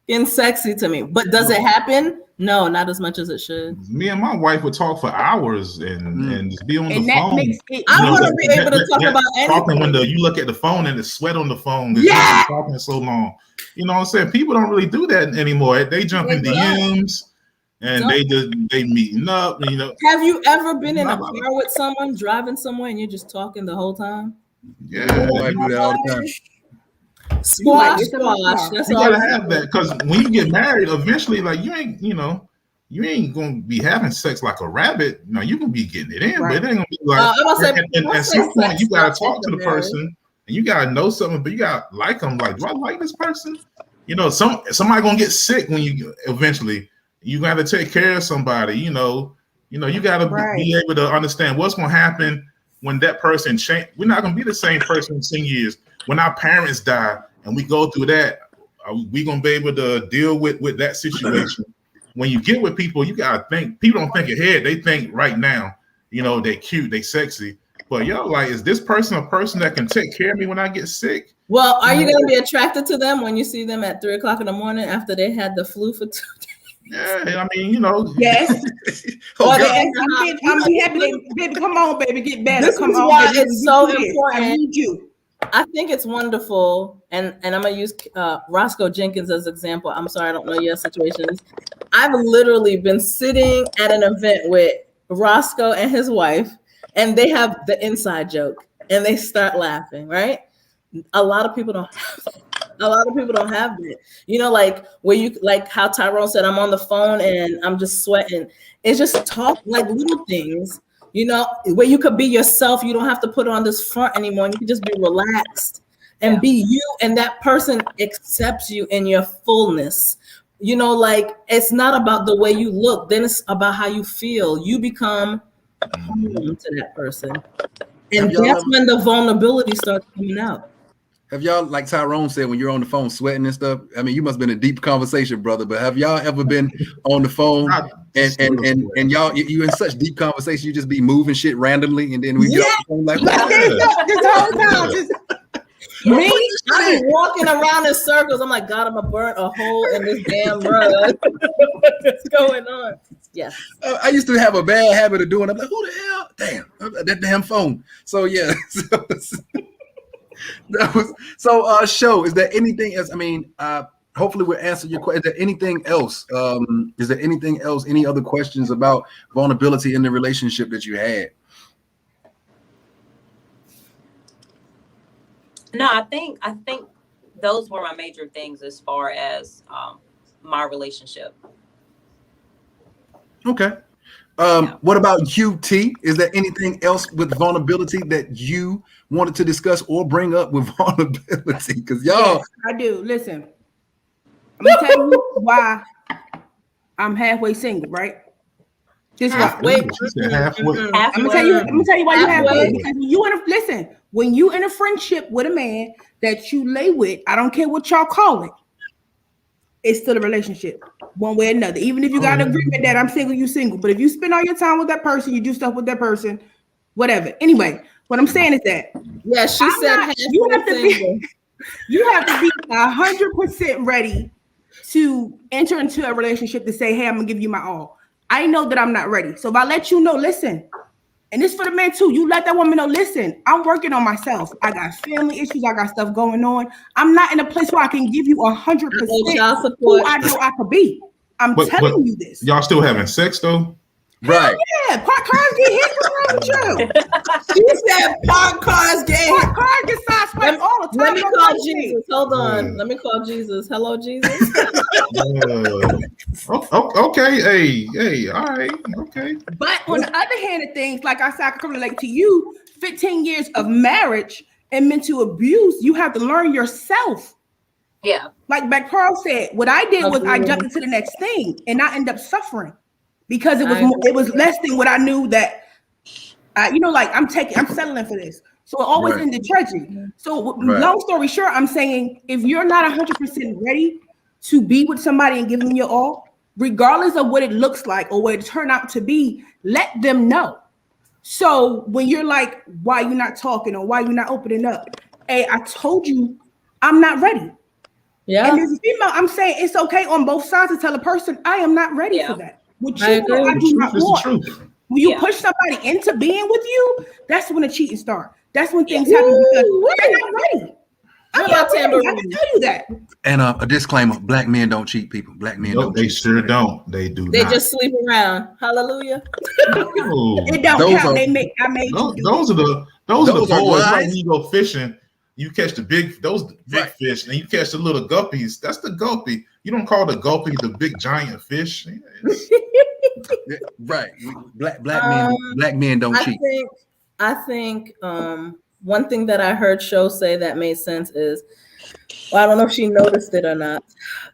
fucking sexy to me. But does it happen? No, not as much as it should. Me and my wife would talk for hours and just be on and the that phone. makes it. I You know, want to be able to talk about talking when anything. you look at the phone and it's sweat on the phone because Yeah. you've been talking so long. You know what I'm saying? People don't really do that anymore. They jump in DMs and they meeting up. And, you know, Have you ever been in a car with someone driving somewhere and you're just talking the whole time? yeah, I do that all the time. Squash. it's about car. That's you all. gotta have that because when you get married, eventually, like you ain't gonna be having sex like a rabbit. No, you can be getting it in, Right. but it ain't gonna be like. I'm gonna say, and at some point, you gotta talk to the marriage. person, and you gotta know something, but you gotta like them. Like, do I like this person? You know, somebody gonna get sick when you eventually. You gotta take care of somebody. You gotta be able to understand what's gonna happen when that person change. We're not gonna be the same person in 10 years. When our parents die and we go through that, we gonna be able to deal with that situation. When you get with people, you gotta think. People don't think ahead; they think right now. You know, they cute, they sexy, but like, is this person a person that can take care of me when I get sick? Well, are you gonna be attracted to them when you see them at 3:00 in the morning after they had the flu for 2 days? Yeah, I mean, you know. Yes. Oh, Or God. I'm happy. Baby, come on, baby, get better. This Come is on, why baby. it's so I important. need you. I think it's wonderful, and I'm gonna use Roscoe Jenkins as an example. I'm sorry, I don't know your situations. I've literally been sitting at an event with Roscoe and his wife, and they have the inside joke, and they start laughing. Right? A lot of people don't have that. A lot of people don't have that. You know, like where you like how Tyrone said, I'm on the phone and I'm just sweating. It's just talk like little things. You know, where you could be yourself. You don't have to put on this front anymore. You can just be relaxed and be you. And that person accepts you in your fullness. You know, like it's not about the way you look. Then it's about how you feel. You become home to that person. And that's when the vulnerability starts coming out. Have y'all, like Tyrone said, when you're on the phone sweating and stuff? I mean, you must have been in deep conversation, brother. But have y'all ever been on the phone and y'all you in such deep conversation, you just be moving shit randomly, and then we get off the phone like, this whole time, just me, I be walking around in circles. I'm like, God, I'm gonna burn a hole in this damn rug. What's going on? Yes. I used to have a bad habit of doing. I'm like, who the hell? Damn, that damn phone. So yeah. Show, is there anything else? I mean, hopefully we'll answer your question. Is there anything else? Any other questions about vulnerability in the relationship that you had? No, I think those were my major things as far as my relationship. Okay. What about you, T? Is there anything else with vulnerability that you wanted to discuss or bring up with vulnerability? Because y'all, yes, I do. Listen, I'm gonna tell you why I'm halfway single, right? Just Halfway. I'm gonna tell you why you're halfway. Because when you in a friendship with a man that you lay with, I don't care what y'all call it, it's still a relationship, one way or another. Even if you got an agreement that I'm single, you single. But if you spend all your time with that person, you do stuff with that person, whatever. Anyway, what I'm saying is that you have to be 100% ready to enter into a relationship to say, hey, I'm gonna give you my all. I know that I'm not ready. So if I let you know, listen, and this for the man too, you let that woman know, listen, I'm working on myself. I got family issues. I got stuff going on. I'm not in a place where I can give you 100% who I know I could be. I'm telling you this. Y'all still having sex though? Right. Yeah, park cars get hit. What's wrong with you? She said park cars get hit. Park cars get sideswiped all the time. Let me call Jesus. Hold on. Let me call Jesus. Hello, Jesus. Okay. Hey, all right. Okay. But on the other hand of things, like I said, I can relate to you, 15 years of marriage and mental abuse, you have to learn yourself. Yeah. Like Carl said, what I did was I jumped into the next thing and I ended up suffering because it was less than what I knew that, like I'm settling for this. So it always in the treasury. So long story short, I'm saying if you're not 100% ready to be with somebody and give them your all, regardless of what it looks like or what it turned out to be, let them know. So when you're like, why you not talking or why you not opening up? Hey, I told you I'm not ready. Yeah. And as a female, I'm saying it's okay on both sides to tell a person I am not ready for that. What you want, I do not want. When you push somebody into being with you, that's when the cheating starts. That's when things happen because they're not ready. I'm not ready. I can tell you that. And a disclaimer: Black men don't cheat, people. Black men don't. They sure don't. They do. They just sleep around. Hallelujah. It don't count. Those are the boys. Like when you go fishing, you catch the big fish, and you catch the little guppies. That's the guppy. You don't call the guppy the big giant fish. Right. Black men don't cheat. I think one thing that I heard Sho say that made sense is, well, I don't know if she noticed it or not,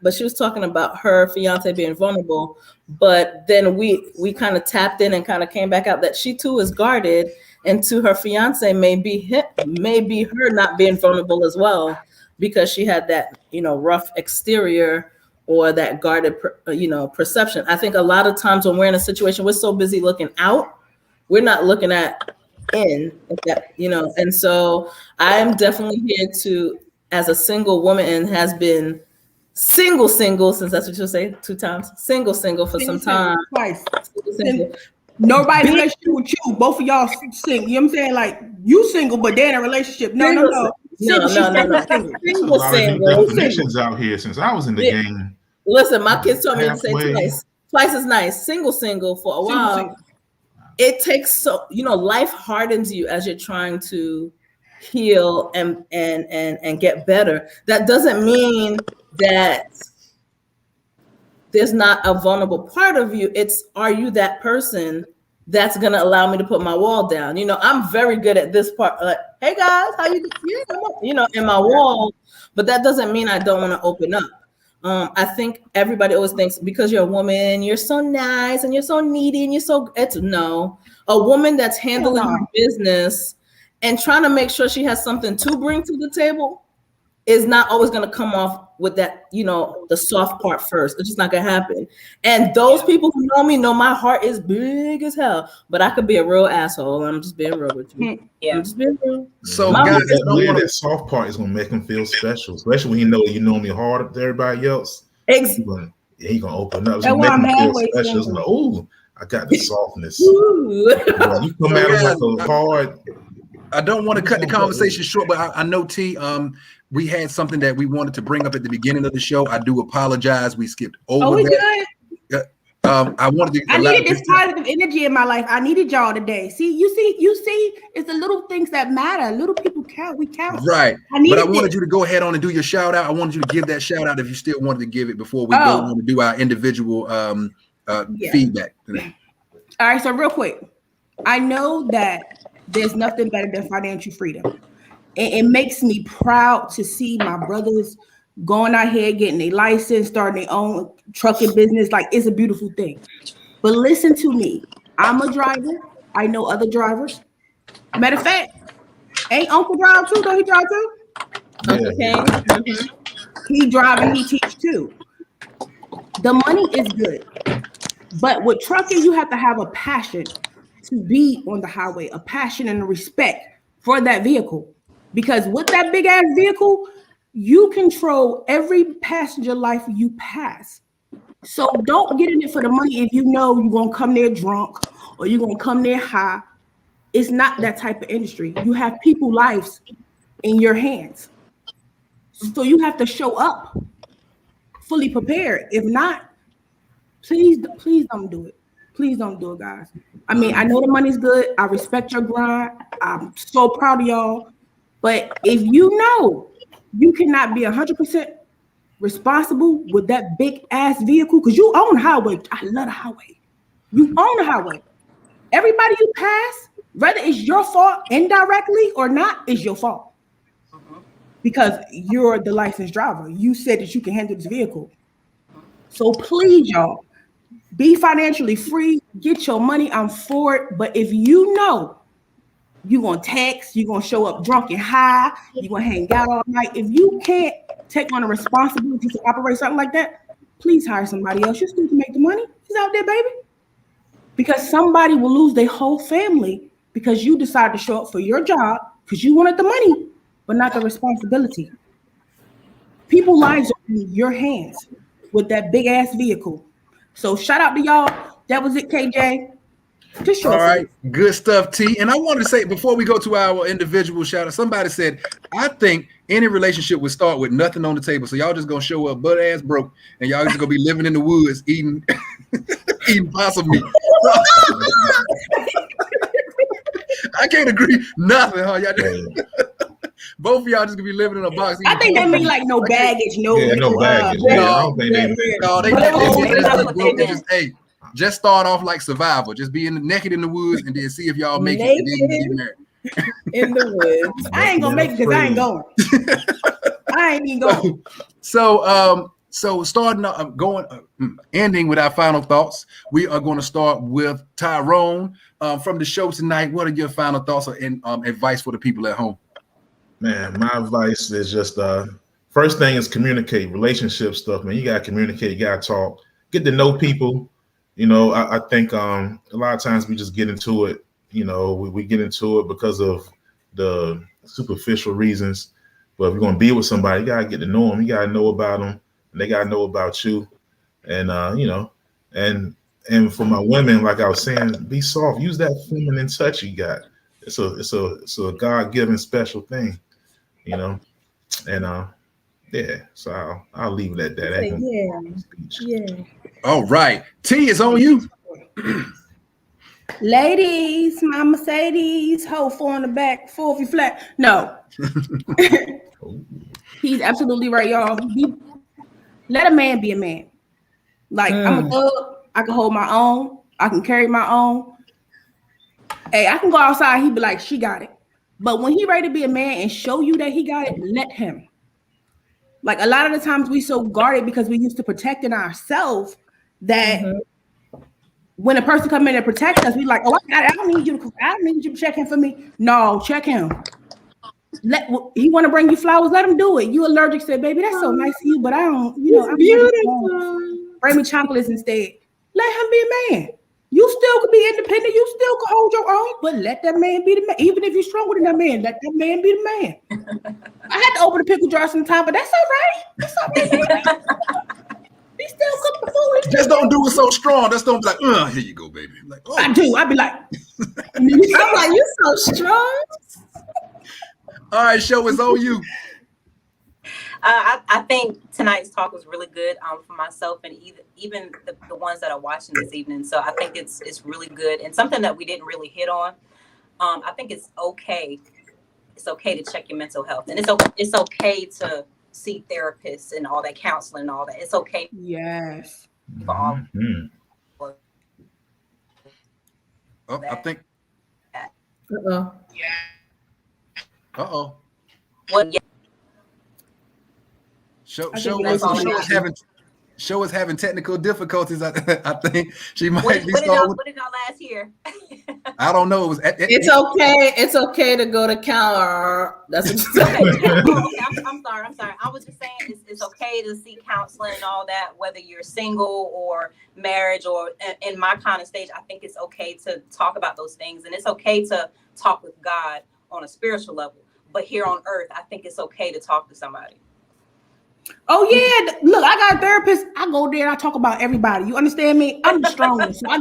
but she was talking about her fiance being vulnerable. But then we kind of tapped in and kind of came back out that she too is guarded, and to her fiance may be her not being vulnerable as well, because she had that rough exterior or that guarded perception. I think a lot of times when we're in a situation, we're so busy looking out, we're not looking at in that, and so I am definitely here to, as a single woman, and has been single since that's what you'll say 2 times, single for some time. Twice. Nobody in a relationship with you. Both of y'all single. You know what I'm saying? Like you single, but they're in a relationship. No. Single. Definitions out here since I was in the game. Listen, my kids told me to say twice. Twice is nice. Single for a while. Single. It takes life hardens you as you're trying to heal and get better. That doesn't mean that there's not a vulnerable part of you. It's, are you that person that's gonna allow me to put my wall down? I'm very good at this part. Like, hey guys, how you doing? In my wall, but that doesn't mean I don't want to open up. I think everybody always thinks because you're a woman, you're so nice and you're so needy and a woman that's handling her business and trying to make sure she has something to bring to the table is not always going to come off with that, the soft part first. It's just not going to happen. And those people who know me know my heart is big as hell, but I could be a real asshole. I'm just being real with you. Yeah. I'm just being real. So guys, that soft part is going to make him feel special, especially when you know me hard to everybody else. He's going to open up. It's going to make him feel special. It's like, oh, I got the softness. You come at him like a hard. I don't want to cut the conversation short, but I know T. We had something that we wanted to bring up at the beginning of the show. I do apologize. We skipped over that. I needed this positive energy in my life. I needed y'all today. You see, it's the little things that matter. Little people count. We count. Right. But I wanted you to go ahead on and do your shout out. I wanted you to give that shout out if you still wanted to give it before we go on to do our individual feedback today. All right. So real quick, I know that there's nothing better than financial freedom. It makes me proud to see my brothers going out here, getting a license, starting their own trucking business. Like, it's a beautiful thing. But listen to me. I'm a driver. I know other drivers. Matter of fact, ain't Uncle drive too? Don't he drive too? Okay. He drive and he teach too. The money is good. But with trucking, you have to have a passion to be on the highway, a passion and a respect for that vehicle. Because with that big ass vehicle, you control every passenger life you pass. So don't get in it for the money if you know you're going to come there drunk or you're going to come there high. It's not that type of industry. You have people's lives in your hands. So you have to show up fully prepared. If not, please don't do it. Please don't do it, guys. I mean, I know the money's good. I respect your grind. I'm so proud of y'all. But if you know you cannot be 100% responsible with that big ass vehicle, because you own the highway. I love the highway. You own the highway. Everybody you pass, whether it's your fault indirectly or not, is your fault. Because you're the licensed driver. You said that you can handle this vehicle. So please, y'all, be financially free. Get your money. I'm for it. But if you know you're gonna text, you're gonna show up drunk and high, you're gonna hang out all night. If you can't take on the responsibility to operate something like that, please hire somebody else. You still can make the money. He's out there, baby. Because somebody will lose their whole family because you decided to show up for your job because you wanted the money, but not the responsibility. People's lives are in your hands with that big ass vehicle. So shout out to y'all. That was it, KJ. Just show All us. right, good stuff, T. And I want to say before we go to our individual shout out, somebody said, I think any relationship would start with nothing on the table. So y'all just gonna show up butt ass broke, and y'all just gonna be living in the woods eating eating possum meat. I can't agree nothing, huh? Y'all just, both of y'all just gonna be living in a box. I think they mean like no baggage, no baggage. No, I don't think hey, just start off like survival. Just be naked in the woods and then see if y'all make it. And then you get married. In the woods. I ain't gonna make it because I ain't going. I ain't even going. So starting ending with our final thoughts. We are going to start with Tyrone from the show tonight. What are your final thoughts and advice for the people at home? Man, my advice is just first thing is communicate, relationship stuff, man. You gotta communicate, you gotta talk, get to know people. You know, I think a lot of times we just get into it, you know, we get into it because of the superficial reasons. But if you're gonna be with somebody, you gotta get to know them, you gotta know about them, and they gotta know about you. And you know, and for my women, like I was saying, be soft, use that feminine touch you got. It's a God-given special thing. You know, and yeah, so I'll leave it at that. Yeah. All right, T is on you. Ladies, my Mercedes, hold 4 in the back, 4 if you flat. No. He's absolutely right, y'all. Let a man be a man. Like I'm a thug, I can hold my own, I can carry my own. Hey, I can go outside, he be like, she got it. But when he ready to be a man and show you that he got it, let him. Like a lot of the times we so guarded because we used to protecting ourselves that when a person come in and protect us, we like, oh, I don't need you to check him for me. No, check him. He want to bring you flowers, let him do it. You allergic, say, baby, that's so nice of you, but I don't, I'm beautiful. Bring me chocolates instead. Let him be a man. You still could be independent. You still could hold your own, but let that man be the man. Even if you're stronger than that man, let that man be the man. I had to open the pickle jar sometime, but that's all right. That's all right. He still cook the food. Just don't do it so strong. Just don't be like, here you go, baby. Like, oh. I do. I'd be like, I'm like, you so strong. All right, show is on you. I think tonight's talk was really good for myself and even the ones that are watching this evening. So I think it's really good and something that we didn't really hit on. I think it's okay. It's okay to check your mental health, and it's okay to see therapists and all that counseling and all that. It's okay. Yes. For all. Oh, I think. Uh-oh. Uh-oh. What? Yeah. Show is having technical difficulties. I think she might what be. What did y'all last hear? I don't know. It's okay. It's okay to go to counter. That's what you said. I'm sorry. I was just saying it's okay to seek counseling and all that, whether you're single or marriage or in my kind of stage. I think it's okay to talk about those things, and it's okay to talk with God on a spiritual level. But here on earth, I think it's okay to talk to somebody. Oh yeah, look, I got a therapist. I go there and I talk about everybody. You understand me? I'm the strongest. So I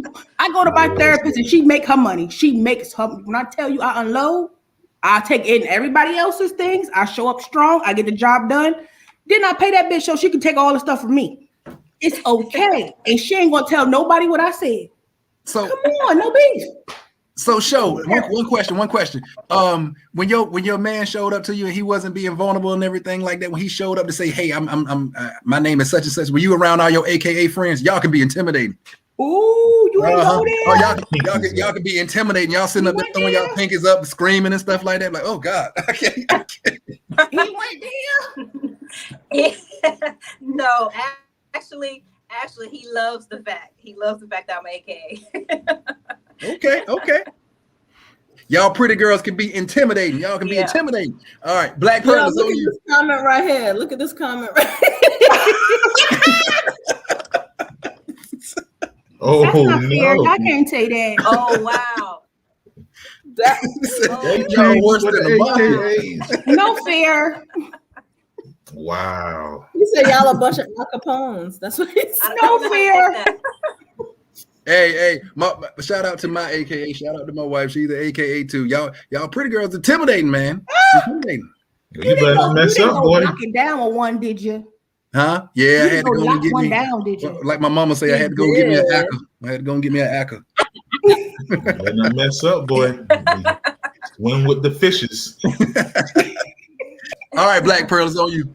go to my therapist and she make her money. She makes her. When I tell you I unload, I take in everybody else's things. I show up strong. I get the job done. Then I pay that bitch so she can take all the stuff from me. It's okay, and she ain't gonna tell nobody what I said. So come on, no beef. So show one question. When your man showed up to you and he wasn't being vulnerable and everything like that, when he showed up to say, "Hey, I'm my name is such and such," were you around all your AKA friends? Y'all can be intimidating. Ooh, you ain't know that. Oh, y'all can be intimidating. Y'all sitting up there throwing y'all pinkies up, screaming and stuff like that. Like, oh God, I can't. He went there. No, actually, he loves the fact that I'm AKA. Okay. Y'all pretty girls can be intimidating. Y'all can be intimidating. All right, Black Pearl. Look at this comment right here. Look at this comment right here. Oh, That's not fair. no. I can't say that. Oh wow. Y'all worse than the mafia. No fair. Wow. He said y'all a bunch of Al Capones. That's what he said. No fair. Hey, shout out to my AKA. Shout out to my wife. She's the AKA too. Y'all pretty girls intimidating, man. Intimidating. You better mess up, boy. Knock it down with one, did you? Huh? Yeah, I had to go and get one me. down, did you? Like my mama say, I had to go and get me an acca. I had to go and get me an acca. Better not mess up, boy. Swim with the fishes. All right, Black Pearl, it's on you.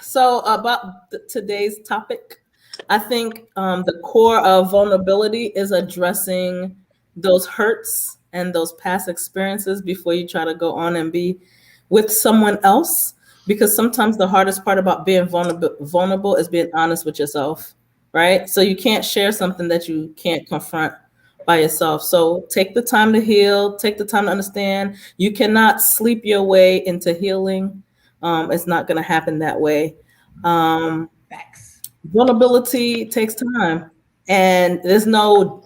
So about today's topic, I think the core of vulnerability is addressing those hurts and those past experiences before you try to go on and be with someone else. Because sometimes the hardest part about being vulnerable is being honest with yourself, right? So you can't share something that you can't confront by yourself. So take the time to heal, take the time to understand. You cannot sleep your way into healing. It's not going to happen that way. Vulnerability takes time, and there's no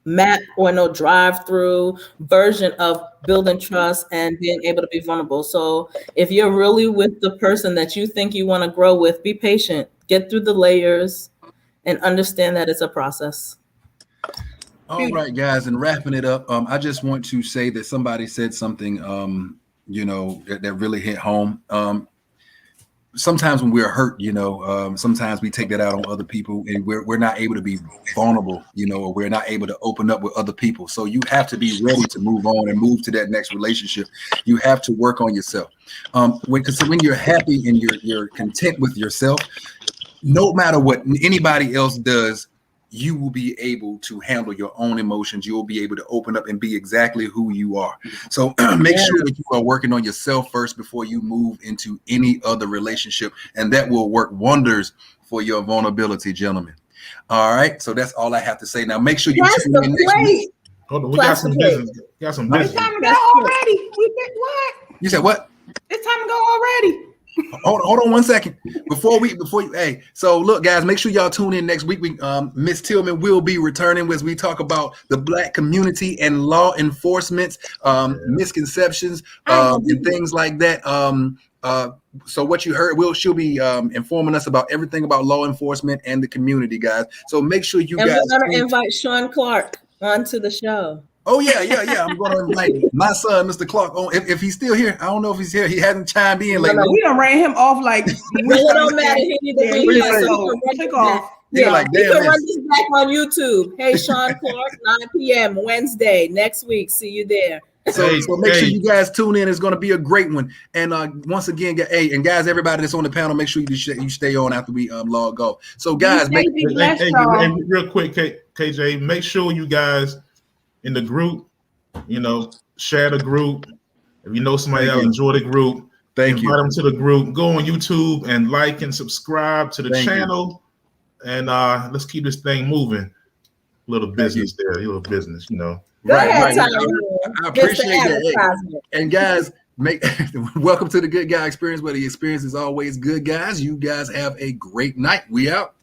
map or no drive-through version of building trust and being able to be vulnerable. So if you're really with the person that you think you want to grow with, be patient, get through the layers, and understand that it's a process. All right, guys, and wrapping it up, I just want to say that somebody said something, that really hit home. Sometimes when we're hurt, sometimes we take that out on other people, and we're not able to be vulnerable, or we're not able to open up with other people. So you have to be ready to move on and move to that next relationship. You have to work on yourself. Because when you're happy and you're content with yourself, no matter what anybody else does, you will be able to handle your own emotions. You will be able to open up and be exactly who you are. So make sure that you are working on yourself first before you move into any other relationship. And that will work wonders for your vulnerability, gentlemen. All right. So that's all I have to say. Now make sure you tune in next week. Hold on, we got some business. It's time to go already. We did what? You said what? It's time to go already. Hold on 1 second. Before you, hey, so look, guys, make sure y'all tune in next week. Miss Tillman will be returning as we talk about the Black community and law enforcement, misconceptions, and things like that. So what you heard, she'll be informing us about everything about law enforcement and the community, guys. So make sure you guys. We're gonna invite Sean Clark onto the show. Oh yeah. I'm going to invite my son, Mr. Clark, on if he's still here. I don't know if he's here. He hasn't chimed in lately. We done ran him off like. It don't matter. He need to be here. Click off. Yeah, like, you damn can run this back on YouTube. Hey, Sean Clark, 9 p.m. Wednesday next week. See you there. So make sure you guys tune in. It's going to be a great one. And once again, guys, everybody that's on the panel, make sure you stay on after we log off. So guys, real quick, KJ, make sure you guys in the group, share the group. If you know somebody else, enjoy the group. Invite them to the group. Go on YouTube and like and subscribe to the channel. And let's keep this thing moving. Little business there, little business, Right. I appreciate that. And guys, welcome to the Good Guy Experience, where the experience is always good, guys. You guys have a great night. We out.